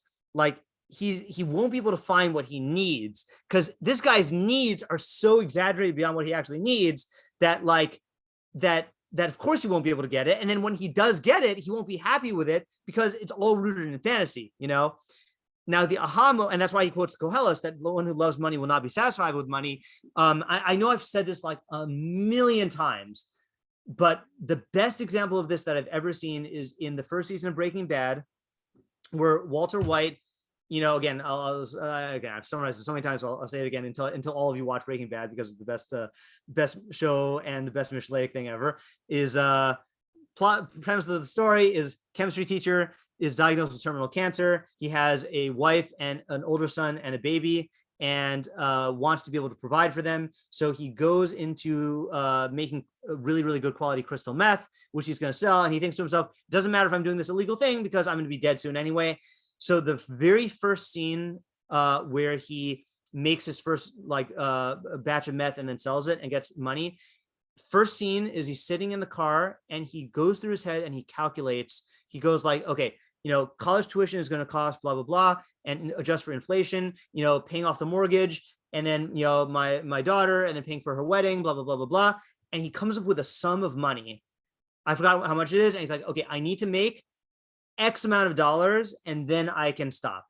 he won't be able to find what he needs, because this guy's needs are so exaggerated beyond what he actually needs that that of course he won't be able to get it. And then when he does get it, he won't be happy with it because it's all rooted in fantasy, Now the and that's why he quotes Koheles, that the one who loves money will not be satisfied with money. I know I've said this a million times, but the best example of this that I've ever seen is in the first season of Breaking Bad, where Walter White, again, I've summarized it so many times, so I'll say it again until all of you watch Breaking Bad, because it's the best show and the best Mishlei thing ever. Is premise of the story is chemistry teacher is diagnosed with terminal cancer. He has a wife and an older son and a baby, and wants to be able to provide for them. So he goes into making a really, really good quality crystal meth, which he's going to sell. And he thinks to himself, it doesn't matter if I'm doing this illegal thing because I'm going to be dead soon anyway. So the very first scene where he makes his first a batch of meth and then sells it and gets money. First scene is he's sitting in the car and he goes through his head and he calculates. He goes okay, college tuition is going to cost blah, blah, blah, and adjust for inflation, paying off the mortgage, and then, my daughter, and then paying for her wedding, blah, blah, blah, blah, blah. And he comes up with a sum of money. I forgot how much it is. And he's like, okay, I need to make X amount of dollars and then I can stop,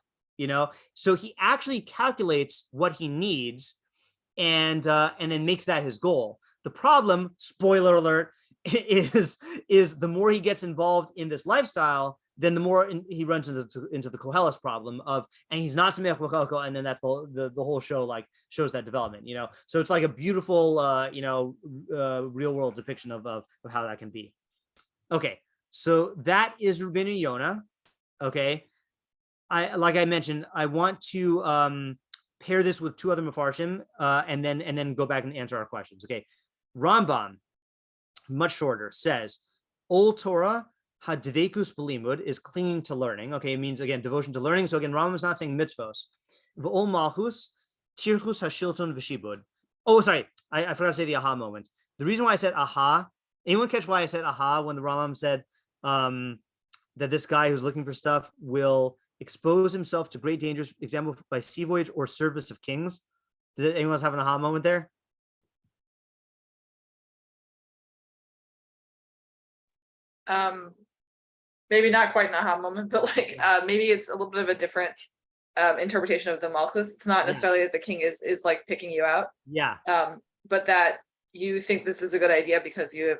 So he actually calculates what he needs and then makes that his goal. The problem, spoiler alert, is the more he gets involved in this lifestyle, then the more he runs into the Koheles problem and he's not Sameach B'Chelko, and then that's the whole show shows that development, So it's a beautiful, real world depiction of how that can be. Okay, so that is Rabbeinu Yonah. Okay, I mentioned, I want to pair this with two other Mefarshim, and then go back and answer our questions. Okay, Rambam, much shorter, says, Old Torah, hadvekus b'limud, is clinging to learning. Okay, it means, again, devotion to learning. So again, Rambam is not saying mitzvos. V'ol malchus, tirchus hashilton v'shibud. Oh, sorry, I forgot to say the aha moment. The reason why I said aha, anyone catch why I said aha when the Rambam said that this guy who's looking for stuff will expose himself to great dangers, example, by sea voyage or service of kings? Did anyone else have an aha moment there? Maybe not quite an aha moment, but maybe it's a little bit of a different interpretation of the malchus. It's not necessarily that the king is picking you out. Yeah. But that you think this is a good idea because you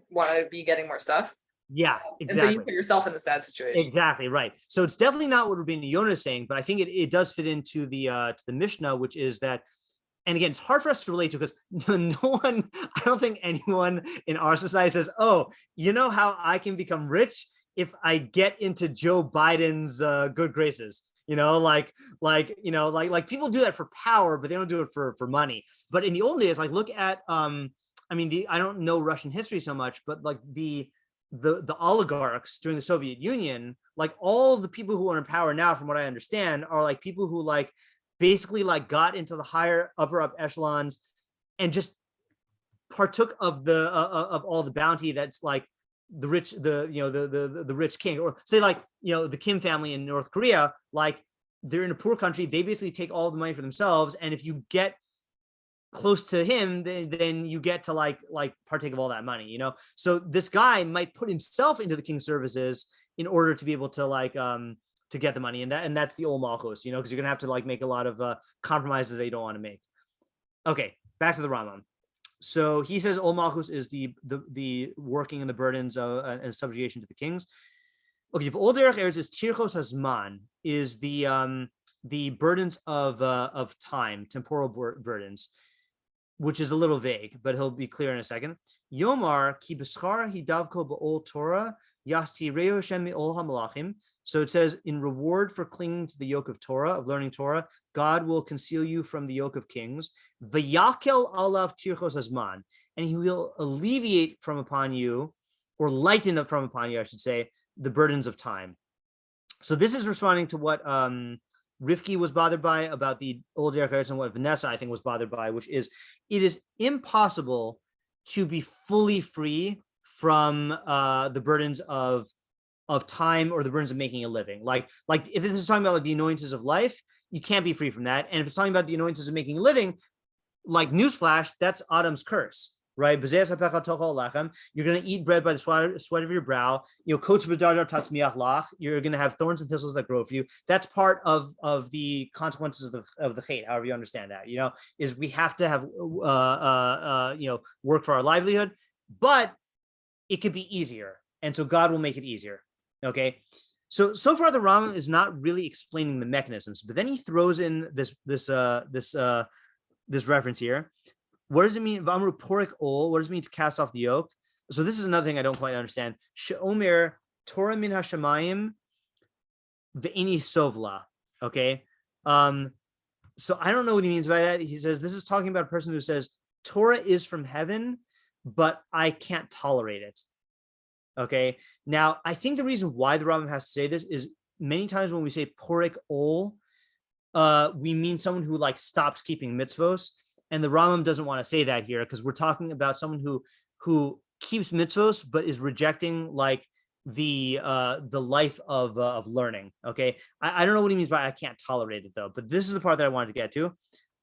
want to be getting more stuff. Yeah, And so exactly. you put yourself in this bad situation. Exactly right. So it's definitely not what Rabbeinu Yonah is saying, but I think it does fit into the Mishnah, which is that. And again, it's hard for us to relate to because I don't think anyone in our society says, oh, you know how I can become rich if I get into Joe Biden's good graces, like people do that for power, but they don't do it for money. But in the old days, like look at, I don't know Russian history so much, but like the oligarchs during the Soviet Union, like all the people who are in power now, from what I understand, are like people who like basically like got into the upper echelons and just partook of the of all the bounty that's like the rich, the rich king, or say like, the Kim family in North Korea, like they're in a poor country, they basically take all the money for themselves. And if you get close to him, then you get to like partake of all that money, So this guy might put himself into the king's services in order to be able to like, to get the money, and that's the old malchus, because you're gonna have to like make a lot of compromises that you don't want to make. Okay, back to the Rambam. So he says old malchus is the working and the burdens and subjugation to the kings. Okay, if old derech eretz is tirchos hazman, is the burdens of time, temporal burdens, which is a little vague, but he'll be clear in a second. Yomar ki b'schar hidavko ba'ol Torah yasti reo shem mi'ol hamalachim. So it says, in reward for clinging to the yoke of Torah, of learning Torah, God will conceal you from the yoke of kings. V'yakel alav tirchos hazman, and he will alleviate from upon you, or lighten up from upon you, I should say, the burdens of time. So this is responding to what Rivki was bothered by about the old derech eretz, and what Vanessa, I think, was bothered by, which is it is impossible to be fully free from the burdens of time, or the burdens of making a living. Like if this is talking about like the annoyances of life, you can't be free from that. And if it's talking about the annoyances of making a living, like newsflash, that's Adam's curse, right? You're going to eat bread by the sweat of your brow. You're going to have thorns and thistles that grow for you. That's part of the consequences of the hate, however you understand that, is we have to have, work for our livelihood, but it could be easier. And so God will make it easier. Okay. So far the Rambam is not really explaining the mechanisms, but then he throws in this reference here. What does it mean? V'amru porik ol. What does it mean to cast off the yoke? So this is another thing I don't quite understand. She'omer Torah min hashamayim ve'ini sovla. Okay. So I don't know what he means by that. He says this is talking about a person who says Torah is from heaven, but I can't tolerate it. Okay. Now I think the reason why the Rambam has to say this is many times when we say porik ol, we mean someone who like stops keeping mitzvos. And the Rambam doesn't want to say that here, because we're talking about someone who keeps mitzvos but is rejecting like the life of learning. Okay, I don't know what he means by I can't tolerate it though, but this is the part that I wanted to get to.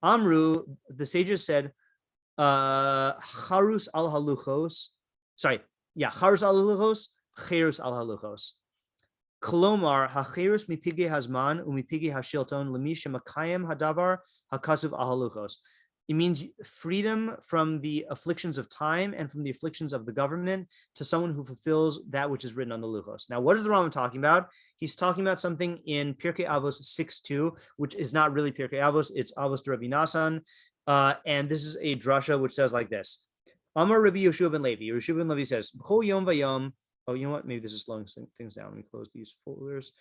Amru, the sages said, charus al haluchos. Charus al haluchos, cherus al haluchos. Kolomar hacherus mipige hazman umipige hashilton lemisha makayim hadavar hakasuv al haluchos. It means freedom from the afflictions of time and from the afflictions of the government to someone who fulfills that which is written on the luchos. Now, what is the Rambam talking about? He's talking about something in Pirkei Avos 6.2, which is not really Pirkei Avos, it's Avos de Rabbi Nasan. And this is a drasha which says like this. Amar Rabbi Yeshua ben Levi. Yeshua ben Levi says, B'chol yom vayom. Oh, you know what? Maybe this is slowing things down. Let me close these folders.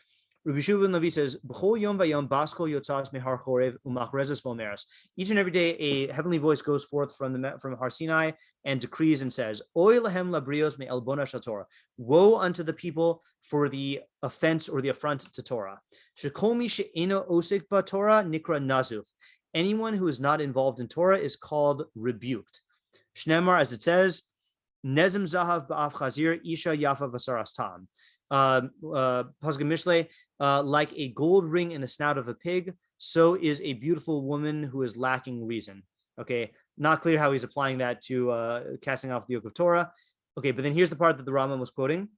Rabbi Yeshua ben Levi says, "B'chol yom vayom baskol yotzas mehar chorev umachrezes vomeras." Each and every day, a heavenly voice goes forth from Har Sinai and decrees and says, "Oy lahem labrios me elbona shel Torah." Woe unto the people for the offense or the affront to Torah. Shekol mi she'eno osik ba Torah nikra nazuf. Anyone who is not involved in Torah is called rebuked. Shnemar, as it says, Nezim zahav ba'af chazir isha yafa vasaras tam. Pasuk Mishlei, like a gold ring in the snout of a pig, so is a beautiful woman who is lacking reason. Okay, not clear how he's applying that to casting off the yoke of Torah. Okay, but then here's the part that the Rambam was quoting.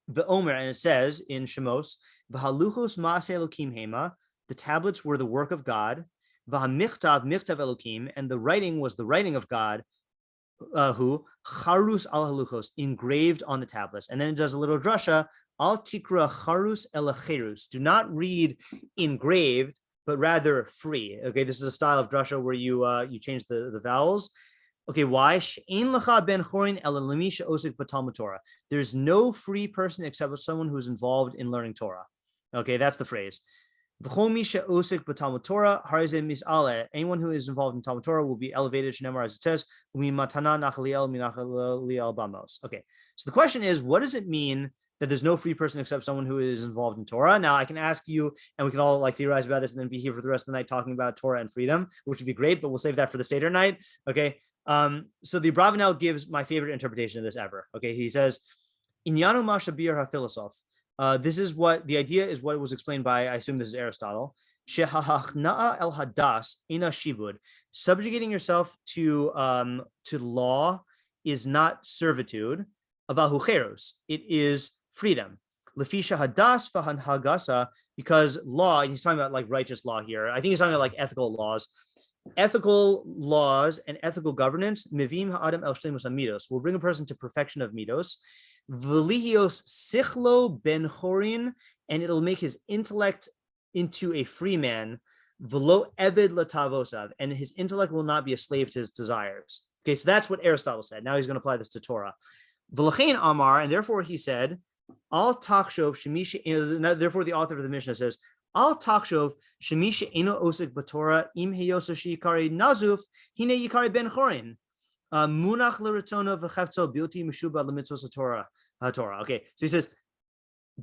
The Omer, and it says in Shemos, V'haluchos ma'aseh Elokim hema, the tablets were the work of God. V'hamichtav michtav Elokim, and the writing was the writing of God. who charus al haluchos, engraved on the tablets. And then it does a little drasha, al tikra charus el cherus. Do not read engraved, but rather free. Okay, this is a style of drasha where you change the vowels. Okay, why? There's no free person except someone who's involved in learning Torah. Okay, that's the phrase. Anyone who is involved in Talmud Torah will be elevated, as it says. Okay, so the question is, what does it mean that there's no free person except someone who is involved in Torah? Now, I can ask you, and we can all like theorize about this and then be here for the rest of the night talking about Torah and freedom, which would be great, but we'll save that for the Seder night. Okay, so the Abrabnel gives my favorite interpretation of this ever. Okay, he says, Inyanu Mashabir ha-philosoph. This is what the idea is, what was explained by, I assume this is Aristotle. Shehahachna'a el hadas ina shibud. Subjugating yourself to law is not servitude. Avahu cheros. It is freedom. Lefisha hadas fahan hagasa, because law, and he's talking about like righteous law here. I think he's talking about like ethical laws. Ethical laws and ethical governance, mivim ha'adam el shleimus amidos, will bring a person to perfection of midos. Velihios sichlo ben horin, and it'll make his intellect into a free man. Velo eved latavosav, and his intellect will not be a slave to his desires. Okay, so that's what Aristotle said. Now he's going to apply this to Torah. V'lachein amar, and therefore he said, al takshov shemisha. Therefore the author of the Mishnah says, al takshov shemisha eno osik b'Torah im heyosa shikari nazuf hine yikari ben chorin munach l'ritzona v'chefzo bilti meshuba l'mitzvos Torah. Okay, so he says,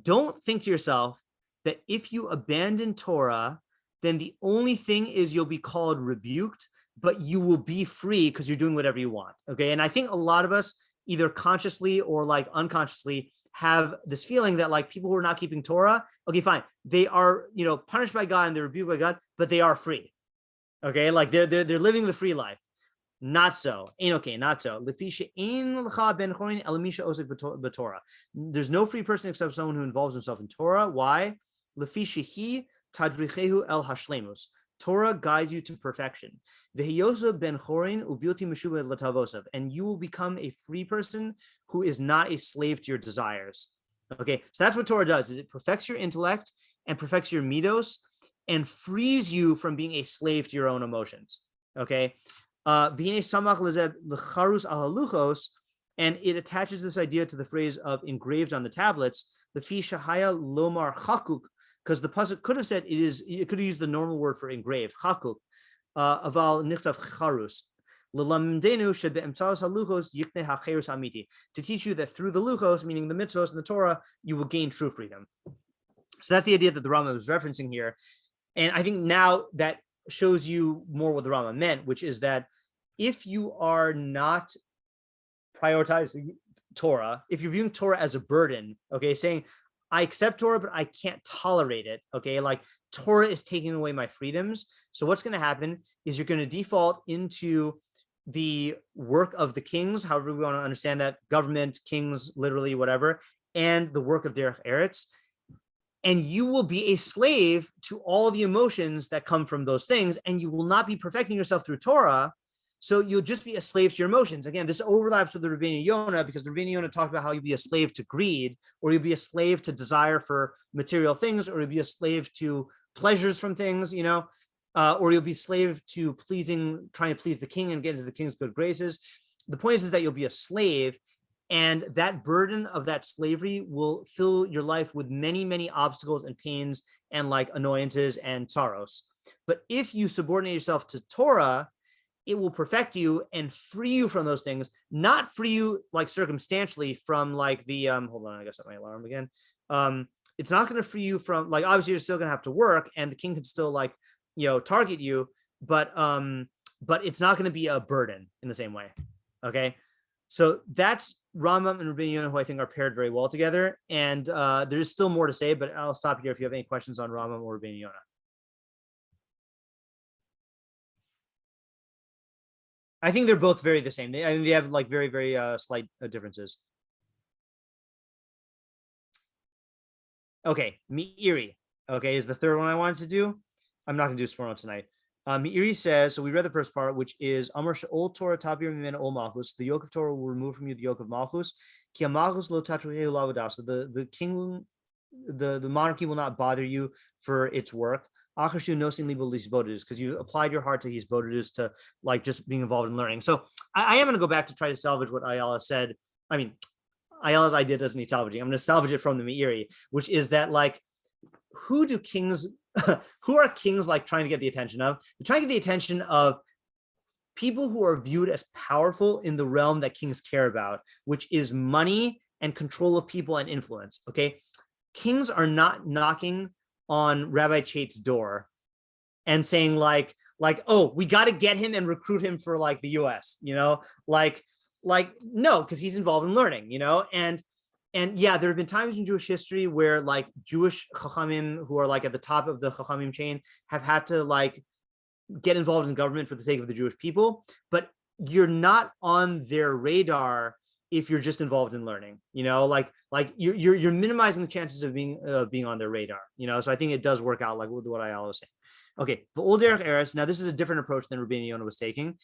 don't think to yourself that if you abandon Torah, then the only thing is you'll be called rebuked, but you will be free because you're doing whatever you want. Okay, and I think a lot of us, either consciously or like unconsciously, have this feeling that like people who are not keeping Torah, okay, fine, they are, punished by God and they're rebuked by God, but they are free. Okay, like they're living the free life. Not so. Not so. There's no free person except someone who involves himself in Torah. Why? Torah guides you to perfection. And you will become a free person who is not a slave to your desires. Okay, so that's what Torah does, is it perfects your intellect and perfects your midos and frees you from being a slave to your own emotions. Okay, and it attaches this idea to the phrase of engraved on the tablets, the fi shahaya lomar chakuk, because the pasuk could have said it could have used the normal word for engraved, chakuk, aval nichtav charus, to teach you that through the luchos, meaning the mitzvos and the Torah, you will gain true freedom. So that's the idea that the Rambam was referencing here. And I think now that shows you more what the Rambam meant, which is that if you are not prioritizing Torah, if you're viewing Torah as a burden, okay, saying, I accept Torah, but I can't tolerate it, okay, like Torah is taking away my freedoms. So what's going to happen is you're going to default into the work of the kings, however we want to understand that, government, kings, literally, whatever, and the work of derech eretz. And you will be a slave to all the emotions that come from those things, and you will not be perfecting yourself through Torah. So you'll just be a slave to your emotions. Again, this overlaps with the Rabbeinu Yonah, because the Rabbeinu Yonah talked about how you'll be a slave to greed, or you'll be a slave to desire for material things, or you'll be a slave to pleasures from things, or you'll be slave to trying to please the king and get into the king's good graces. The point is that you'll be a slave, and that burden of that slavery will fill your life with many, many obstacles and pains and like annoyances and sorrows. But if you subordinate yourself to Torah, it will perfect you and free you from those things, not free you like circumstantially from like the, hold on, I guess set my alarm again. It's not going to free you from, like, obviously you're still going to have to work and the king can still like, target you, but it's not going to be a burden in the same way. Okay. So that's Rambam and Rabbeinu Yonah, who I think are paired very well together. And there's still more to say, but I'll stop here if you have any questions on Rambam or Rabbeinu Yonah. I think they're both very the same. They have like very, very slight differences. Okay, Meiri. Okay, is the third one I wanted to do. I'm not going to do Sforno tonight. Meiri says, so we read the first part, which is Amar She'ol Torah Tabir Mimena Ol Malchus. The yoke of Torah will remove from you the yoke of malchus. Ki malchus lo tatruhehu lavodah. So the king, the monarchy will not bother you for its work. Achashu nosin libo lisbodus, because you applied your heart to his bodus, to like just being involved in learning. So I am going to go back to try to salvage what Ayala said. I mean, Ayala's idea doesn't need salvaging. I'm going to salvage it from the Meiri, which is that like, who are kings like trying to get the attention of? They're trying to get the attention of people who are viewed as powerful in the realm that kings care about, which is money and control of people and influence. Okay. Kings are not knocking on Rabbi Chait's door and saying like, oh, we got to get him and recruit him for like the US, like no, because he's involved in learning, and yeah, there have been times in Jewish history where like Jewish chachamim who are like at the top of the chachamim chain have had to like get involved in government for the sake of the Jewish people, but you're not on their radar if you're just involved in learning, like you're minimizing the chances of being on their radar, so I think it does work out like with what I always say. Okay, the old derech eretz. Now this is a different approach than Rabbeinu Yonah was taking.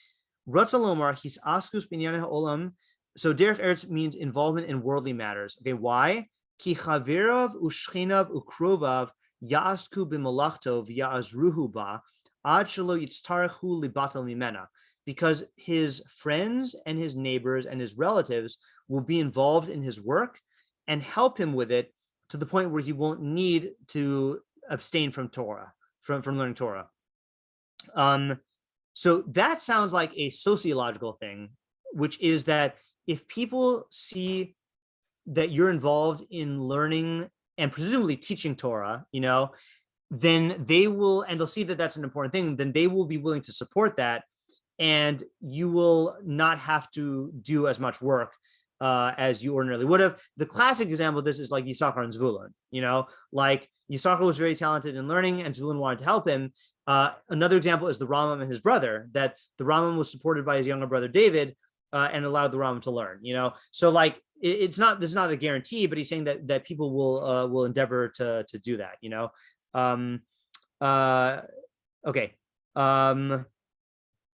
Ratza lomar his askus binyanei ha'olam. So derech eretz means involvement in worldly matters. Okay, why? Ki chaverav ushchinav ukrovav ya'asku b'malachto v'ya'azruhu ba ad shelo yitztarechu libatal mimena. Because his friends and his neighbors and his relatives will be involved in his work and help him with it to the point where he won't need to abstain from Torah, from learning Torah. So that sounds like a sociological thing, which is that if people see that you're involved in learning and presumably teaching Torah, then they will, and they'll see that that's an important thing, then they will be willing to support that. And you will not have to do as much work as you ordinarily would have. The classic example of this is like Yisachar and Zvulun, like Yisachar was very talented in learning and Zvulun wanted to help him. Another example is the Rambam and his brother, that the Rambam was supported by his younger brother, David, and allowed the Rambam to learn, So like, this is not a guarantee, but he's saying that people will endeavor to do that, okay.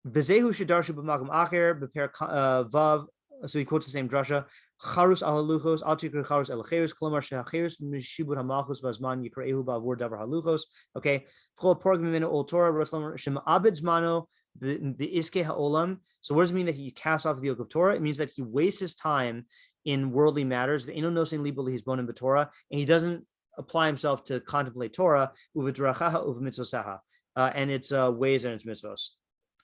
V'zehu shedarshu b'makom acher b'per vav. So he quotes the same drasha. Charus al haluchos al tikru charus el cherus klomar shehacherus mishibud hamalchus v'azman yikreihu ba'avur davar haluchos. Okay. V'chol porg mimenu ol Torah roslam shem abed zmano b'iske ha'olam. So what does it mean that he casts off the yoke of Torah? It means that he wastes his time in worldly matters. V'eno nosein libo lehizbonim b'Torah, and he doesn't apply himself to contemplate Torah uv'drachaha uv'mitzosaha, and its ways and its mitzvos.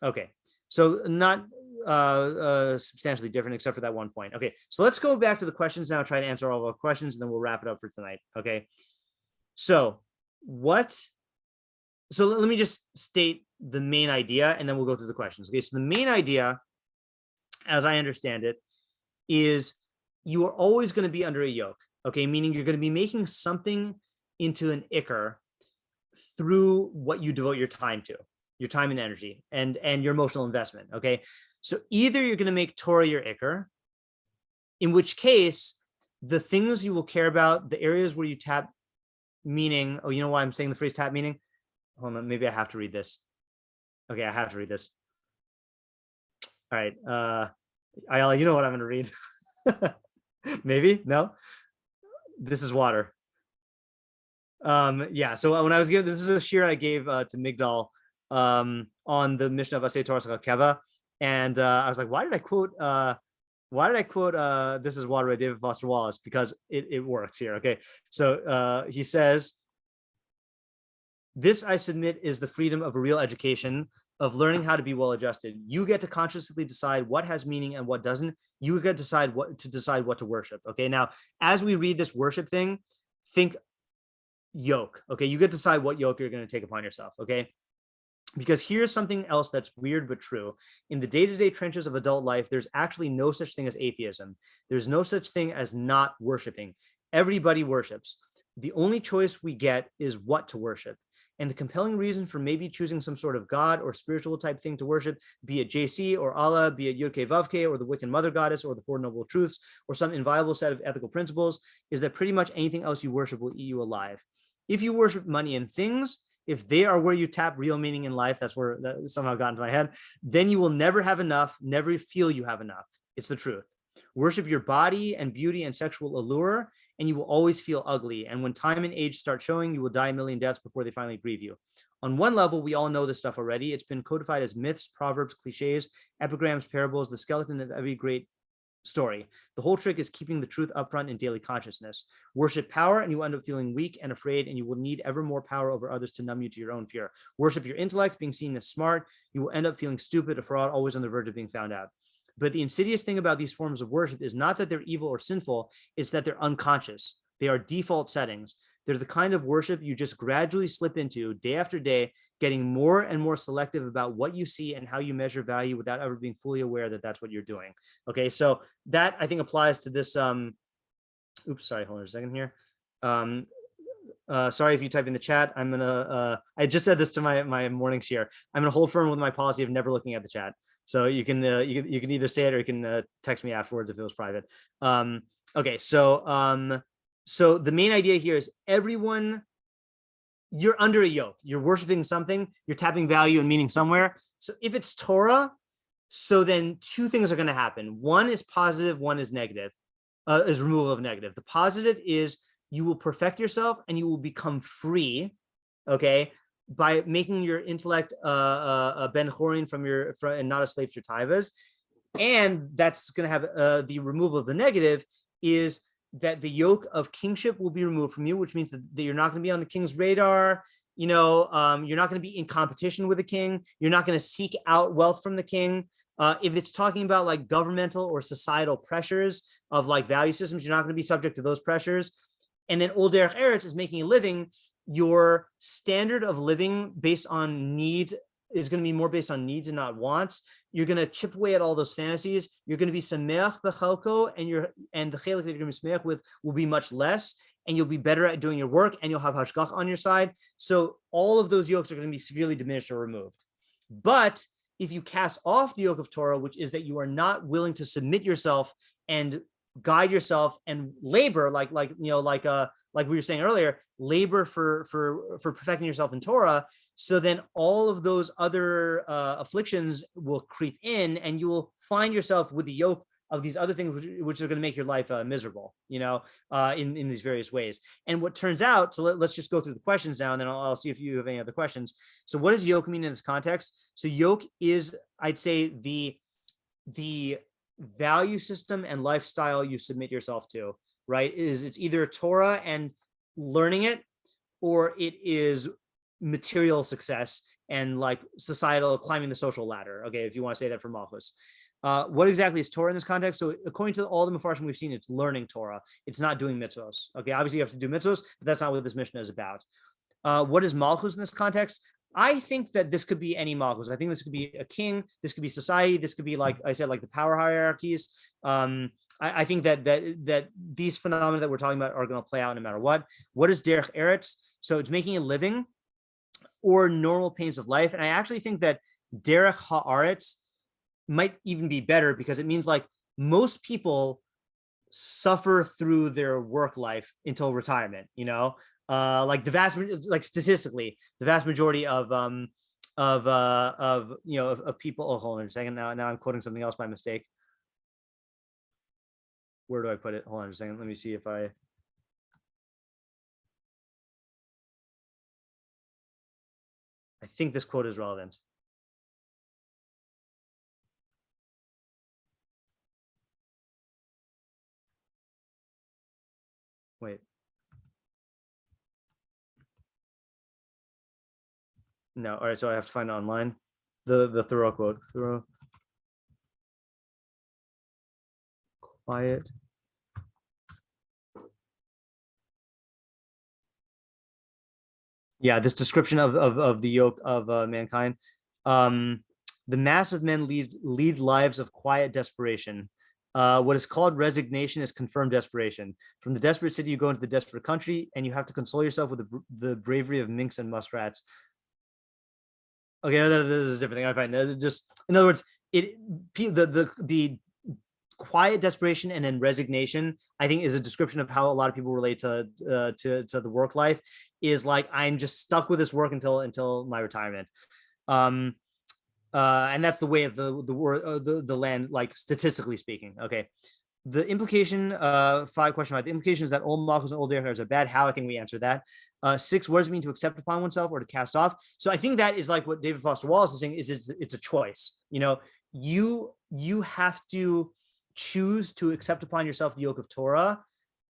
Okay, so not substantially different except for that one point. Okay, so let's go back to the questions now, try to answer all of our questions, and then we'll wrap it up for tonight. Okay, so let me just state the main idea, and then we'll go through the questions. Okay, so the main idea, as I understand it, is you are always going to be under a yoke. Okay, meaning you're going to be making something into an ikar through what you devote your time to. Your time and energy and your emotional investment. Okay. So either you're going to make Torah your ikar, in which case the things you will care about, the areas where you tap meaning. Oh, you know why I'm saying the phrase tap meaning? Hold on. Maybe I have to read this. Okay. I have to read this. All right. Ayala, you know what I'm going to read. Maybe, no, this is water. Yeah. So when I was given, this is a shiur I gave to Migdal on the mishnah of Asay Torah Keva, and I was like, why did I quote this is water by David Foster Wallace, because it works here. Okay, so he says, this I submit is the freedom of a real education, of learning how to be well adjusted. You get to consciously decide what has meaning and what doesn't. You get to decide what to worship. Okay, now as we read this worship thing, think yoke. Okay, you get to decide what yoke you're going to take upon yourself. Okay. Because here's something else that's weird but true. In the day-to-day trenches of adult life, there's actually no such thing as atheism. There's no such thing as not worshiping. Everybody worships. The only choice we get is what to worship. And the compelling reason for maybe choosing some sort of God or spiritual type thing to worship, be it JC or Allah, be it Yod Vavke or the Wiccan Mother Goddess or the Four Noble Truths or some inviolable set of ethical principles, is that pretty much anything else you worship will eat you alive. If you worship money and things, if they are where you tap real meaning in life, that's where that somehow got into my head, then you will never have enough, never feel you have enough. It's the truth. Worship your body and beauty and sexual allure, and you will always feel ugly. And when time and age start showing, you will die a million deaths before they finally grieve you. On one level, we all know this stuff already. It's been codified as myths, proverbs, cliches, epigrams, parables, the skeleton of every great story. The whole trick is keeping the truth upfront in daily consciousness. Worship power, and you end up feeling weak and afraid, and you will need ever more power over others to numb you to your own fear. Worship your intellect, being seen as smart. You will end up feeling stupid, a fraud, always on the verge of being found out. But the insidious thing about these forms of worship is not that they're evil or sinful, it's that they're unconscious. They are default settings. They're the kind of worship you just gradually slip into day after day, getting more and more selective about what you see and how you measure value without ever being fully aware that that's what you're doing. Okay, so that I think applies to this. Oops, sorry, hold on a second here. Sorry if you type in the chat. I'm gonna. I just said this to my morning shiur. I'm gonna hold firm with my policy of never looking at the chat. So you can either say it or you can text me afterwards if it was private. Okay, so the main idea here is everyone, you're under a yoke. You're worshiping something. You're tapping value and meaning somewhere. So if it's Torah, so then two things are going to happen. One is positive. One is negative. Is removal of negative. The positive is you will perfect yourself and you will become free. Okay, by making your intellect a ben chorin and not a slave to your taivas. And that's going to have the removal of the negative is that the yoke of kingship will be removed from you, which means that you're not going to be on the king's radar. You're not going to be in competition with the king. You're not going to seek out wealth from the king. If it's talking about like governmental or societal pressures of like value systems, you're not going to be subject to those pressures. And then ol derech eretz is making a living. Your standard of living based on needs is going to be more based on needs and not wants. You're going to chip away at all those fantasies. You're going to be sameach b'chalko, and the chelik that you're going to be sameach with will be much less, and you'll be better at doing your work, and you'll have hashgach on your side. So all of those yokes are going to be severely diminished or removed. But if you cast off the yoke of Torah, which is that you are not willing to submit yourself and guide yourself and labor, like we were saying earlier, labor for perfecting yourself in Torah. So then all of those other afflictions will creep in, and you will find yourself with the yoke of these other things, which are going to make your life miserable, in these various ways. And what turns out, so let's just go through the questions now, and then I'll see if you have any other questions. So what does yoke mean in this context? So yoke is, I'd say, the value system and lifestyle you submit yourself to, right? It's either Torah and learning it, or it is material success and like societal climbing the social ladder. Okay, if you want to say that for malchus. What exactly is Torah in this context? So according to all the mefarshim we've seen, it's learning Torah. It's not doing mitzvos. Okay, obviously you have to do mitzvos, but that's not what this mishnah is about. What is malchus in this context? I think that this could be any malchus. I think this could be a king. This could be society. This could be, like I said, like the power hierarchies. I think that these phenomena that we're talking about are going to play out no matter what. What is derech eretz? So it's making a living or normal pains of life. And I actually think that derech haaretz might even be better, because it means like most people suffer through their work life until retirement, like statistically, the vast majority of people. Oh, hold on a second. Now I'm quoting something else by mistake. Where do I put it? Hold on a second. Let me see if I think this quote is relevant. Wait. No, all right, so I have to find it online. The Thoreau quote. Thoreau. Quiet. Yeah, this description of the yoke of mankind. The mass of men lead lives of quiet desperation. What is called resignation is confirmed desperation. From the desperate city, you go into the desperate country, and you have to console yourself with the bravery of minks and muskrats. Okay, this is a different thing. I find just, in other words, the quiet desperation and then resignation, I think, is a description of how a lot of people relate to the work life. Is like, I'm just stuck with this work until my retirement. And that's the way of the land, like statistically speaking. Okay. The implication, 5 question 5. The implication is that all malchus and all derech are bad. How? I think we answered that. 6, what does it mean to accept upon oneself or to cast off? So I think that is like what David Foster Wallace is saying, is it's a choice. You know, you have to choose to accept upon yourself the yoke of Torah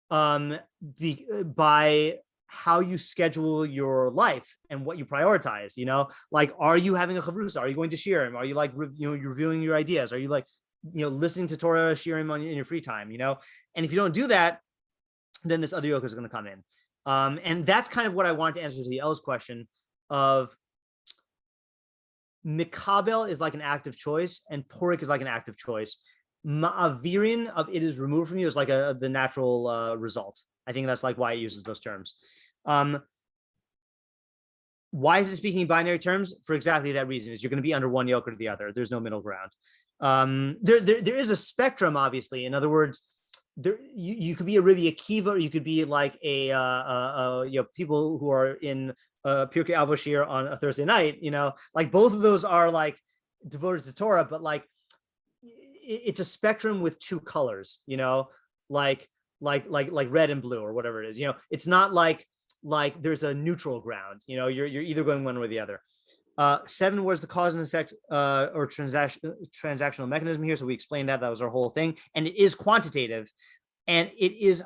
by how you schedule your life and what you prioritize. You know, like, are you having a chavrusa? Are you going to shiurim? Are you like, you're reviewing your ideas? Are you like, listening to Torah shiurim in your free time? You know, and if you don't do that, then this other yoke is going to come in. And that's kind of what I wanted to answer to the L's question of mikabel is like an active choice and porik is like an active choice. Ma'avirin of it is removed from you is like the natural result. I think that's like why it uses those terms. Why is it speaking in binary terms? For exactly that reason, is you're going to be under one yoke or the other. There's no middle ground. There is a spectrum, obviously. In other words, you could be a Rabbi Akiva, or you could be like people who are in Pirkei Avos here on a Thursday night. You know, like both of those are like devoted to Torah, but like it's a spectrum with 2 colors. You know, like red and blue or whatever it is. You know, it's not like there's a neutral ground. You know, you're either going one or the other. 7 was the cause and effect or transactional mechanism here. So we explained that was our whole thing. And it is quantitative and it is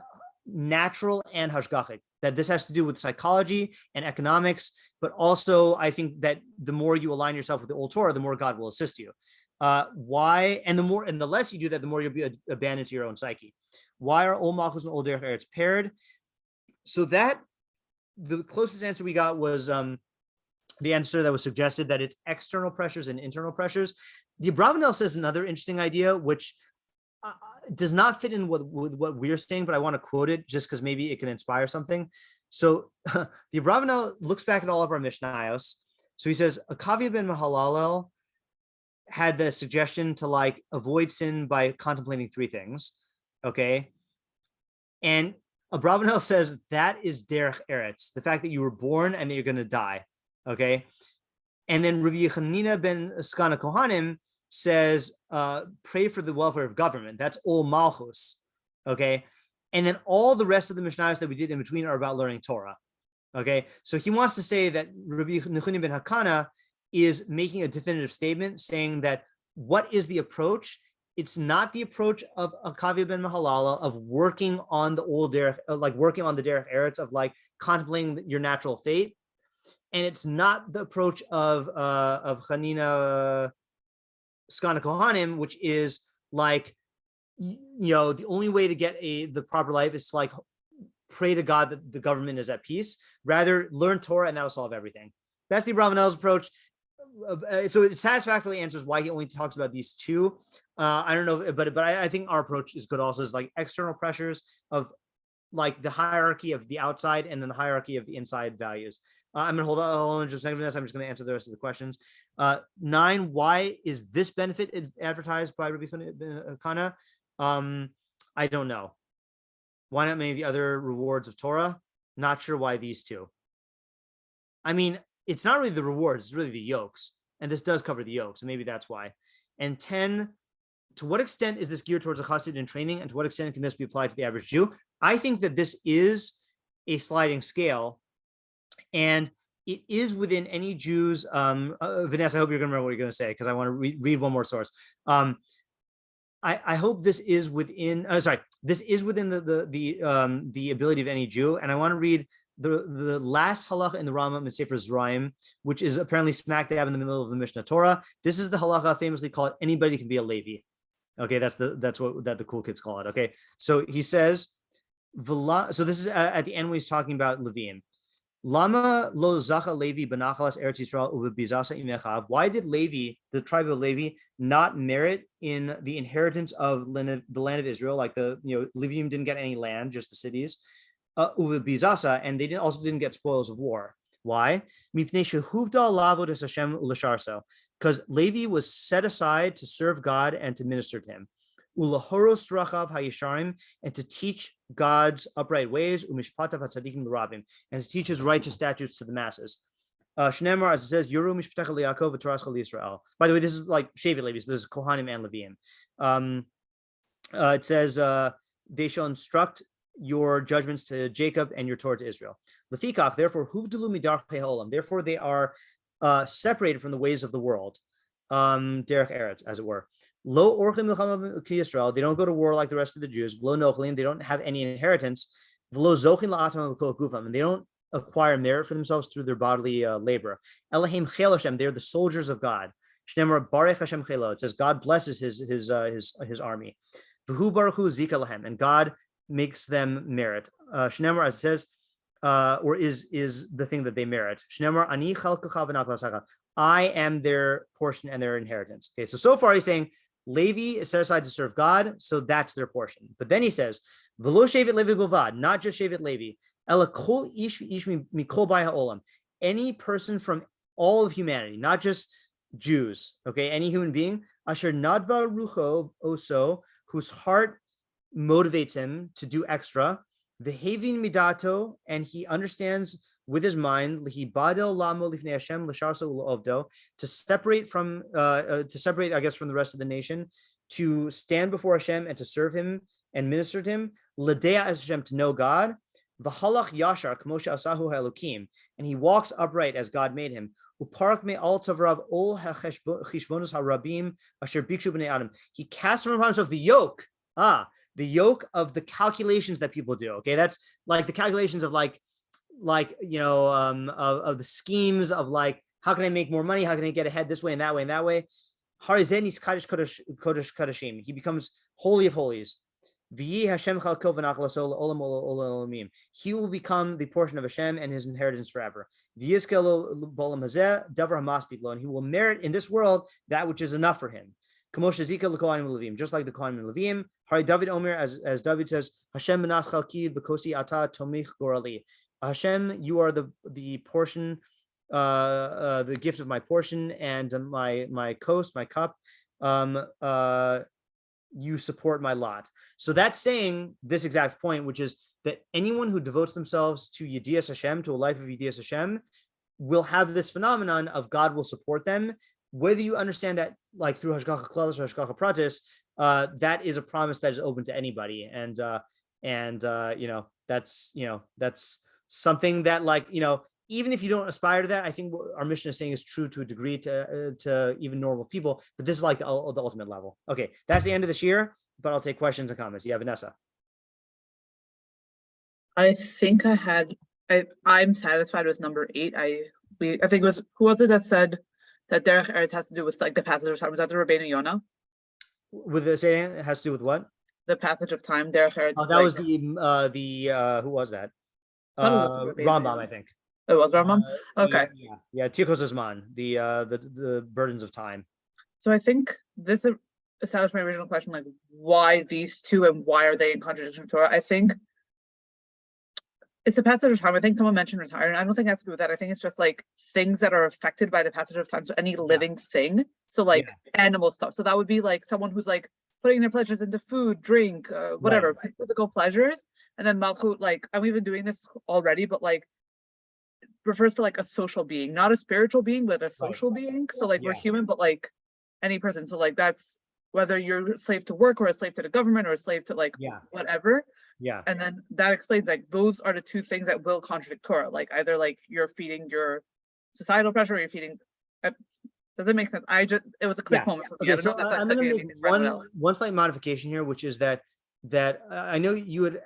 natural and hashgachic, that this has to do with psychology and economics. But also, I think that the more you align yourself with the old Torah, the more God will assist you. Why? And the less you do that, the more you'll be abandoned to your own psyche. Why are all malchus and all derech eretz paired? So that the closest answer we got was the answer that was suggested, that it's external pressures and internal pressures. The Abrabnel says another interesting idea, which does not fit in with what we're saying, but I want to quote it just because maybe it can inspire something. So the Abrabnel looks back at all of our mishnayos. So he says, Akavia ben Mahalalel had the suggestion to like avoid sin by contemplating 3 things. Okay. And Abrabnel says that is derech eretz, the fact that you were born and that you're going to die. Okay. And then Rabbi Chanina ben Skana Kohanim says, pray for the welfare of government. That's all malchus. Okay. And then all the rest of the mishnayos that we did in between are about learning Torah. Okay. So he wants to say that Rabbi Nechunim ben Hakana is making a definitive statement saying that what is the approach? It's not the approach of Akavia ben Mahalala of working on the old derech, like working on the derech eretz of like contemplating your natural fate. And it's not the approach of Chanina Skana Kohanim, which is like, the only way to get the proper life is to like pray to God that the government is at peace. Rather, learn Torah and that'll solve everything. That's the Abrabnel's approach. So it satisfactorily answers why he only talks about these 2. I don't know, but I think our approach is good also, is like external pressures of like the hierarchy of the outside and then the hierarchy of the inside values. I'm going to hold on just a second. I'm just going to answer the rest of the questions. 9, why is this benefit advertised by Rabbi Kana? I don't know. Why not many of the other rewards of Torah? Not sure why these 2. I mean, it's not really the rewards, it's really the yokes. And this does cover the yokes, so maybe that's why. And 10, to what extent is this geared towards a chassid in training, and to what extent can this be applied to the average Jew? I think that this is a sliding scale, and it is within any Jew's. Vanessa, I hope you're going to remember what you're going to say, because I want to read one more source. I hope this is within. This is within the ability of any Jew, and I want to read the last halacha in the Rambam and Sefer Zraim, which is apparently smack dab in the middle of the Mishnah Torah. This is the halacha famously called anybody can be a Levi. Okay, that's what the cool kids call it. Okay, so he says, so this is at the end when he's talking about Levim. Lama lo zacha Levi benachalas Eretz Yisrael ubizasa imechav. Why did Levi, the tribe of Levi, not merit in the inheritance of the land of Israel? Like Levim didn't get any land, just the cities. Ubizasa, and they didn't get spoils of war. Why? Because Levi was set aside to serve God and to minister to him. ulahoros rachav hayisharim, and to teach God's upright ways, umishpatav hatzadikim l'rabim, and to teach His righteous statutes to the masses. Shneimar, as it says, Yoru mishpatecha liYaakov v'torascha liYisrael. By the way, this is like Shevet Levi, so this is Kohanim and Leviim. It says they shall instruct your judgments to Jacob and your Torah to Israel. Lefikach, therefore, huvdulu midarchei ha'olam. Therefore, they are separated from the ways of the world. Derech eretz, as it were. Lo orchim milchama ki Yisrael. They don't go to war like the rest of the Jews. Lo nochlim. They don't have any inheritance. V'lo zochin la'atam v'kol gufam. And they don't acquire merit for themselves through their bodily labor. Elohim chel Hashem. They are the soldiers of God. Shneimar barech Hashem chelo. It says God blesses his army. V'hu baruchu zika lahem. And God makes them merit. Shneimar, as it says, or is the thing that they merit. Shneimar ani chalkacha v'naklasaka. I am their portion and their inheritance. Okay, so far he's saying Levi is set aside to serve God, so that's their portion. But then he says, "V'lo shevet Levi bilvad," not just shevet Levi. Ela kol ish mikol bai ha'olam. Any person from all of humanity, not just Jews. Okay, any human being. Asher nadva rucho oso, whose heart motivates him to do extra. V'hevin midato, and he understands with his mind, to separate from, I guess, from the rest of the nation, to stand before Hashem and to serve Him and minister to Him. L'dea as Hashem, to know God. V'halach yashar k'moshe asahu ha'elokim, and he walks upright as God made him. Uparak me al tavrav ol ha'chishbonos ha'rabim asher bikshu b'nei adam. He casts from upon himself the yoke. The yoke of the calculations that people do. Okay, that's like the calculations of of the schemes of like, how can I make more money? How can I get ahead this way and that way and that way? Harizenis Kaddish Kodesh Kadashim. He becomes holy of holies. He will become the portion of Hashem and his inheritance forever. And he will merit in this world that which is enough for him. Just like the Kohanim and Levim. Hari David Omer, as David says, Hashem menas chalki b'kosi ata tomich gorali. Hashem, you are the portion, the gift of my portion and my coast, my cup. You support my lot. So that's saying this exact point, which is that anyone who devotes themselves to Yedias Hashem, to a life of Yedias Hashem, will have this phenomenon of God will support them. Whether you understand that like through Hashgacha Klalos or Hashgacha Pratis, that is a promise that is open to anybody. And that's something that even if you don't aspire to that, I think what our mission is saying is true to a degree to even normal people, but this is like the ultimate level. Okay, that's the end of the shiur, but I'll take questions and comments. Yeah, Vanessa. I think I'm satisfied with number 8. I think it was, who was it that said that derech eretz has to do with like the passage of time? Was that the Rabbeinu Yonah? With the saying it has to do with what? The passage of time, derech eretz. Oh, that was the who was that? Rambam, I think. It was Rambam? Okay. Yeah, Tikos Zman, the burdens of time. So I think this established my original question, like why these two and why are they in contradiction with Torah? I think it's the passage of time. I think someone mentioned retirement. I don't think it has to do with that. I think it's just like things that are affected by the passage of time. So any living thing. So like animal stuff. So that would be like someone who's like putting their pleasures into food, drink, whatever, physical pleasures. And then malchus, like I'm even doing this already, but like refers to like a social being, not a spiritual being, but a social being. So like we're human, but like any person. So like that's whether you're a slave to work or a slave to the government or a slave to like whatever. Yeah. And then that explains like those are the two things that will contradict Torah. Like either like you're feeding your societal pressure or you're feeding. Does that make sense? It was a quick moment for me. Okay, so I'm going to make one slight modification here, which is that I know you would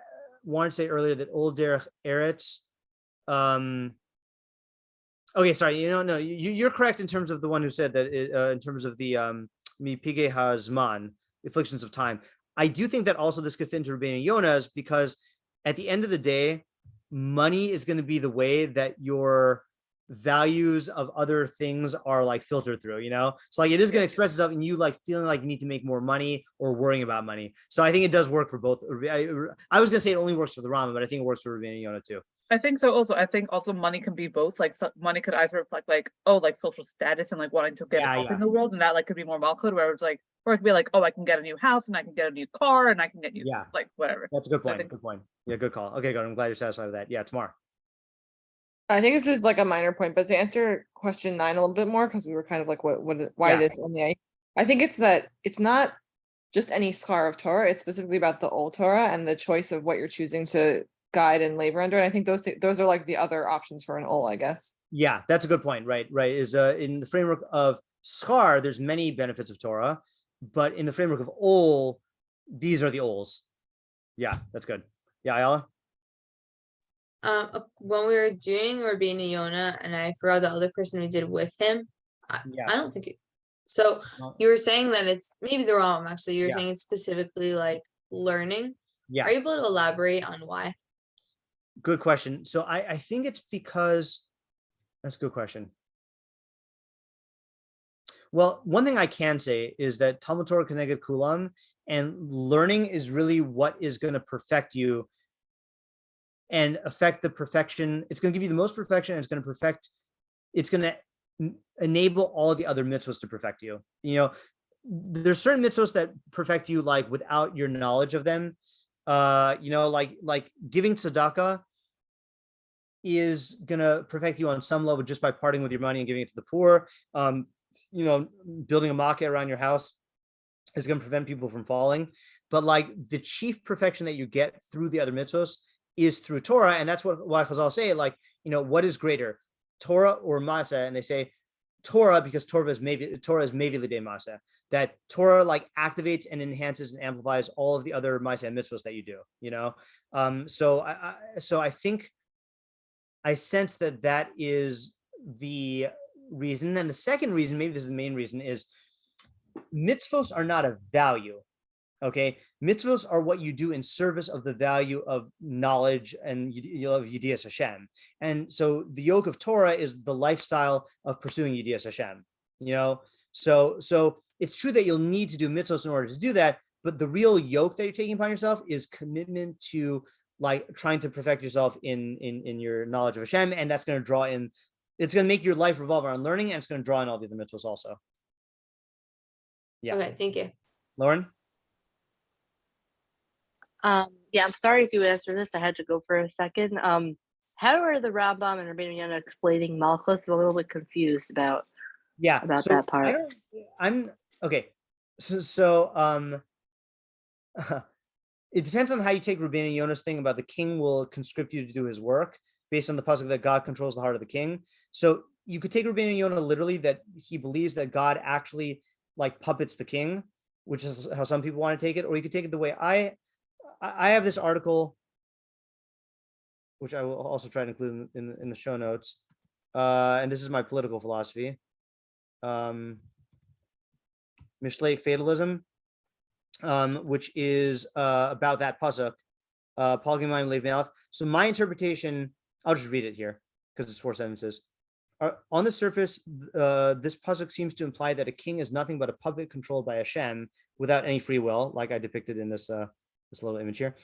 want to say earlier that old derech eretz. Okay, sorry. No, you're correct in terms of the one who said that in terms of the mipigei hazman, the afflictions of time. I do think that also this could fit into Rabbeinu Yonah's, because at the end of the day, money is going to be the way that your values of other things are like filtered through, so like it is going to express itself in you like feeling like you need to make more money or worrying about money. So I think it does work for both. I was going to say it only works for the Rambam, but I think it works for Rabbeinu Yonah too. I think so. Also, I think also money can be both. Like money could either reflect like, oh, like social status and like wanting to get up in the world, and that like could be more malchus, where it's like, or it could be like, oh, I can get a new house and I can get a new car and I can get new like whatever. That's a good point. Good point. Yeah, good call. Okay, good. I'm glad you're satisfied with that. Yeah, tomorrow. I think this is like a minor point, but to answer question 9 a little bit more, because we were kind of like, why this only? I think it's that it's not just any schar of Torah. It's specifically about the old Torah and the choice of what you're choosing to guide and labor under. And I think those are like the other options for an ol, I guess. Yeah, that's a good point. Right. Is in the framework of schar, there's many benefits of Torah, but in the framework of ol, these are the ols. Yeah, that's good. Yeah, Ayala. When we were doing Rabbeinu Yonah, and I forgot the other person we did with him, I don't think it. So you were saying that it's maybe the wrong. Actually, you were saying it's specifically like learning. Yeah. Are you able to elaborate on why? Good question. So I think it's because that's a good question. Well, one thing I can say is that Talmud Torah Keneged Kulam, and learning is really what is going to perfect you and affect the perfection. It's going to give you the most perfection. And it's going to enable all the other mitzvahs to perfect you. You know, there's certain mitzvahs that perfect you like without your knowledge of them. You know, like giving tzedakah is gonna perfect you on some level just by parting with your money and giving it to the poor. You know, building a makkah around your house is gonna prevent people from falling. But like the chief perfection that you get through the other mitzvahs is through Torah, and that's why Chazal say, like, you know, what is greater, Torah or Maaseh? And they say Torah because Torah is Meiri l'dei Maaseh. That Torah like activates and enhances and amplifies all of the other Maaseh and mitzvahs that you do. You know, so I think I sense that is the reason. And the second reason, maybe this is the main reason, is mitzvahs are not a value. Okay, mitzvahs are what you do in service of the value of knowledge and of Yedias Hashem. And so the yoke of Torah is the lifestyle of pursuing Yedias Hashem. You know, so it's true that you'll need to do mitzvahs in order to do that, but the real yoke that you're taking upon yourself is commitment to like trying to perfect yourself in your knowledge of Hashem, and that's going to draw in. It's going to make your life revolve around learning, and it's going to draw in all the other mitzvahs also. Yeah. Okay, thank you, Lauren. Yeah, I'm sorry if you answered this. I had to go for a second. How are the Rambam and Rabbeinu Yonah explaining malchus? I'm a little bit confused about that part. I'm okay. So it depends on how you take Rabbeinu Yonah's thing about the king will conscript you to do his work based on the pasuk that God controls the heart of the king. So you could take Rabbeinu Yonah literally, that he believes that God actually like puppets the king, which is how some people want to take it, or you could take it the way I have this article, which I will also try to include in the show notes. And this is my political philosophy. Mishlei fatalism, which is about that pasuk. So my interpretation, I'll just read it here because it's 4 sentences. On the surface, this pasuk seems to imply that a king is nothing but a puppet controlled by Hashem without any free will, like I depicted in this little image here.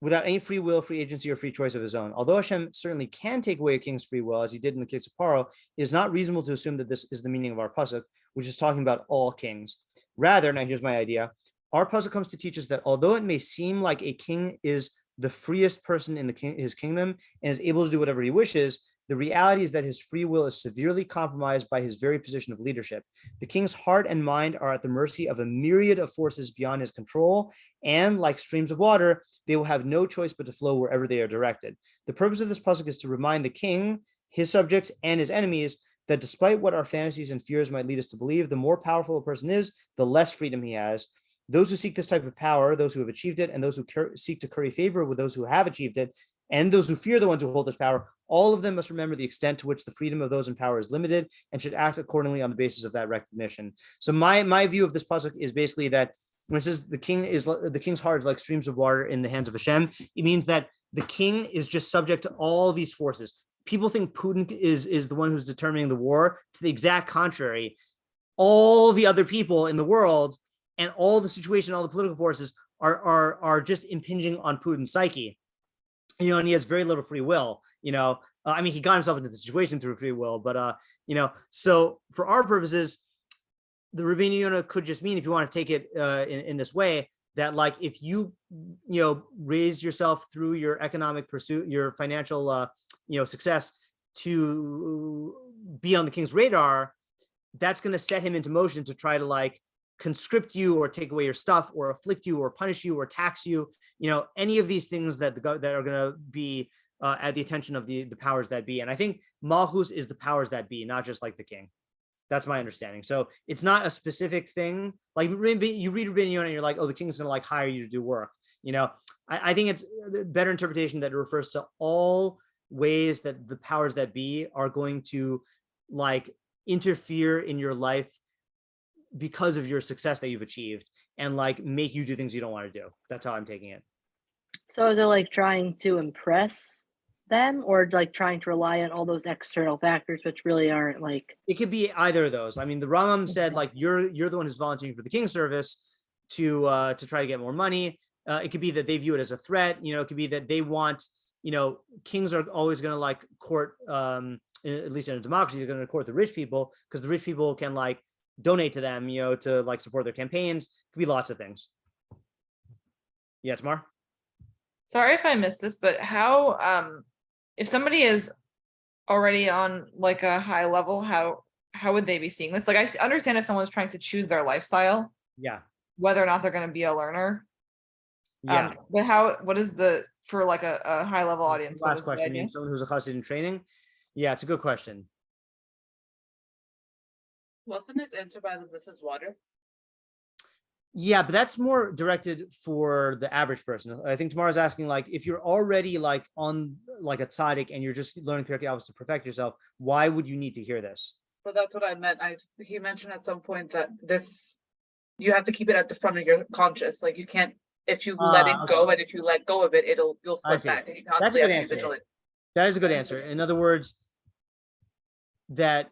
Without any free will, free agency, or free choice of his own. Although Hashem certainly can take away a king's free will, as he did in the case of Paro, it is not reasonable to assume that this is the meaning of our pasuk, which is talking about all kings. Rather, now here's my idea, our pasuk comes to teach us that although it may seem like a king is the freest person in his kingdom and is able to do whatever he wishes, the reality is that his free will is severely compromised by his very position of leadership. The king's heart and mind are at the mercy of a myriad of forces beyond his control, and like streams of water, they will have no choice but to flow wherever they are directed. The purpose of this pasuk is to remind the king, his subjects, and his enemies that despite what our fantasies and fears might lead us to believe, the more powerful a person is, the less freedom he has. Those who seek this type of power, those who have achieved it, and those who seek to curry favor with those who have achieved it, and those who fear the ones who hold this power, all of them must remember the extent to which the freedom of those in power is limited and should act accordingly on the basis of that recognition. So my view of this pasuk is basically that when it says the king's heart is like streams of water in the hands of Hashem, it means that the king is just subject to all these forces. People think Putin is the one who's determining the war. To the exact contrary, all the other people in the world and all the situation, all the political forces are just impinging on Putin's psyche. and he has very little free will, I mean, he got himself into the situation through free will, but, so for our purposes, the Rabbeinu Yonah could just mean, if you want to take it in this way, that like, if you, raise yourself through your economic pursuit, your financial, success to be on the king's radar, that's going to set him into motion to try to like conscript you or take away your stuff or afflict you or punish you or tax you, any of these things that that are going to be at the attention of the powers that be. And I think malchus is the powers that be, not just like the king. That's my understanding. So it's not a specific thing. Like you read Rabbeinu Yonah and you're like, oh, the king's going to like hire you to do work. I think it's a better interpretation that it refers to all ways that the powers that be are going to like interfere in your life because of your success that you've achieved and like make you do things you don't want to do. That's how I'm taking it. So is it like trying to impress them or like trying to rely on all those external factors, which really aren't like... It could be either of those. I mean, the Rambam said like, you're the one who's volunteering for the king's service to try to get more money. It could be that they view it as a threat. It could be that they want, kings are always going to like court, at least in a democracy, they're going to court the rich people because the rich people can like donate to them, to like support their campaigns. It could be lots of things. Yeah, Tamar? Sorry if I missed this, but how, if somebody is already on like a high level, how would they be seeing this? Like, I understand if someone's trying to choose their lifestyle, yeah, whether or not they're going to be a learner. Yeah. But what is for like a high level audience? Last question, someone who's a chassid in training? Yeah, it's a good question. Wasn't his answer by the this is water? Yeah, but that's more directed for the average person. I think Tamara's asking, like, if you're already like on like a tzaddik and you're just learning Pirkei Avos to perfect yourself, why would you need to hear this? But that's what I meant. He mentioned at some point that you have to keep it at the front of your conscious. Like you can't, if you let it go, and if you let go of it, you'll slip back. And you that's a good answer. That is a good answer. In other words, that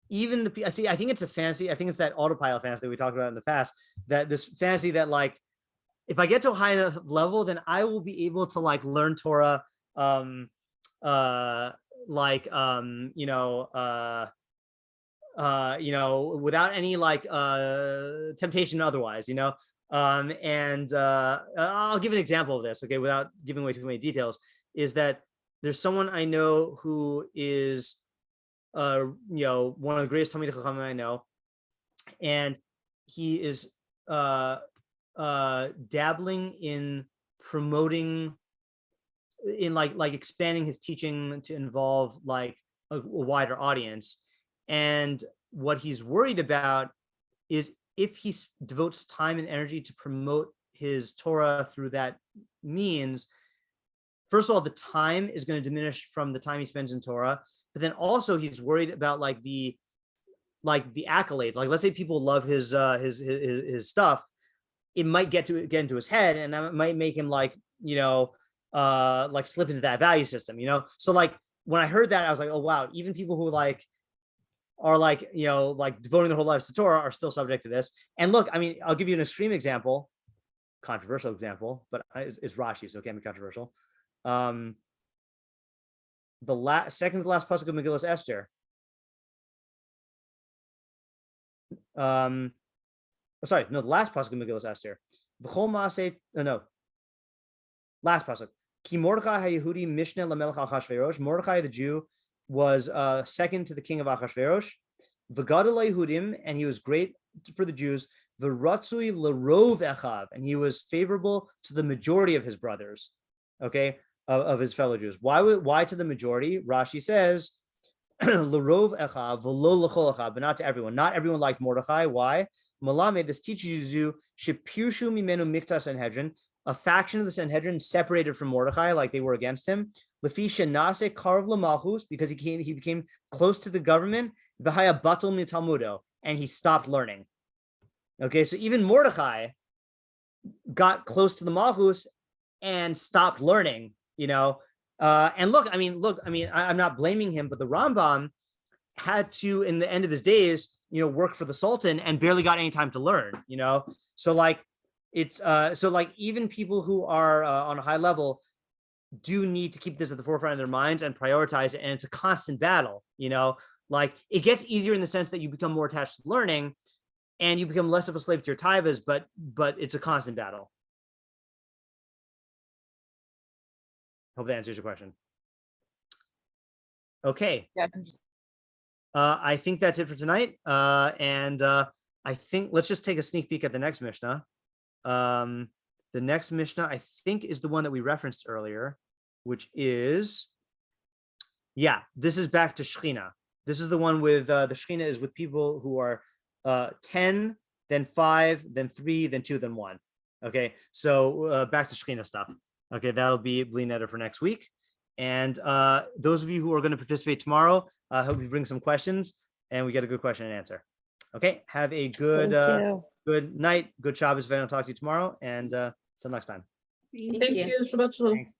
even I think it's a fantasy. I think it's that autopilot fantasy that we talked about in the past, that this fantasy that like, if I get to a high enough level, then I will be able to like learn Torah, without any like temptation otherwise, and I'll give an example of this, okay, without giving away too many details, is that there's someone I know who is one of the greatest Talmidei Chachamim I know, and he is dabbling in promoting, in like expanding his teaching to involve like a wider audience. And what he's worried about is if he devotes time and energy to promote his Torah through that means, first of all, the time is going to diminish from the time he spends in Torah, but then also he's worried about like the accolades. Like, let's say people love his stuff, it might get into his head, and that might make him like slip into that value system. So like when I heard that, I was like, oh wow, even people who like are like devoting their whole lives to Torah are still subject to this. And look, I mean, I'll give you an extreme example, controversial example, but it's Rashi, so it can't be controversial. The second to the last pasuk of Megillas Esther. The last pasuk of Megillas Esther. Last pasuk. Ki Mordechai HaYehudi Mishneh LaMelech Achashverosh. Mordechai the Jew was second to the king of Achashverosh. V'gadol Yehudim, and he was great for the Jews. V'ratzui l'rov echav, and he was favorable to the majority of his brothers. Okay. Of his fellow Jews. Why to the majority? Rashi says, l'rov echav v'lo l'chol echav, but not to everyone. Not everyone liked Mordechai. Why? Malamed, this teaches you shepirshu mimenu miktas Sanhedrin, a faction of the Sanhedrin separated from Mordechai, like they were against him. Lefi shenase karv l'malchus, because he became close to the government. V'haya batul mitalmudo, and he stopped learning. Okay, so even Mordechai got close to the malchus and stopped learning. And look, I'm not blaming him, but the Rambam had to, in the end of his days, work for the Sultan and barely got any time to learn, so like, it's so like even people who are on a high level do need to keep this at the forefront of their minds and prioritize it. And it's a constant battle, you know, like it gets easier in the sense that you become more attached to learning and you become less of a slave to your taivas, but it's a constant battle. Hope that answers your question. Okay. Yeah. I think that's it for tonight. I think let's just take a sneak peek at the next mishnah. The next mishnah, I think, is the one that we referenced earlier, which is, this is back to Shechina. This is the one with the Shechina is with people who are 10, then 5, then 3, then 2, then 1. Okay, so back to Shechina stuff. Okay, that'll be Bli Neder for next week. And those of you who are going to participate tomorrow, I hope you bring some questions and we get a good question and answer. Okay, have a good good night, good Shabbos. If I don't talk to you tomorrow, and till next time. Thank you. Shabbat shalom. Thanks. Bye.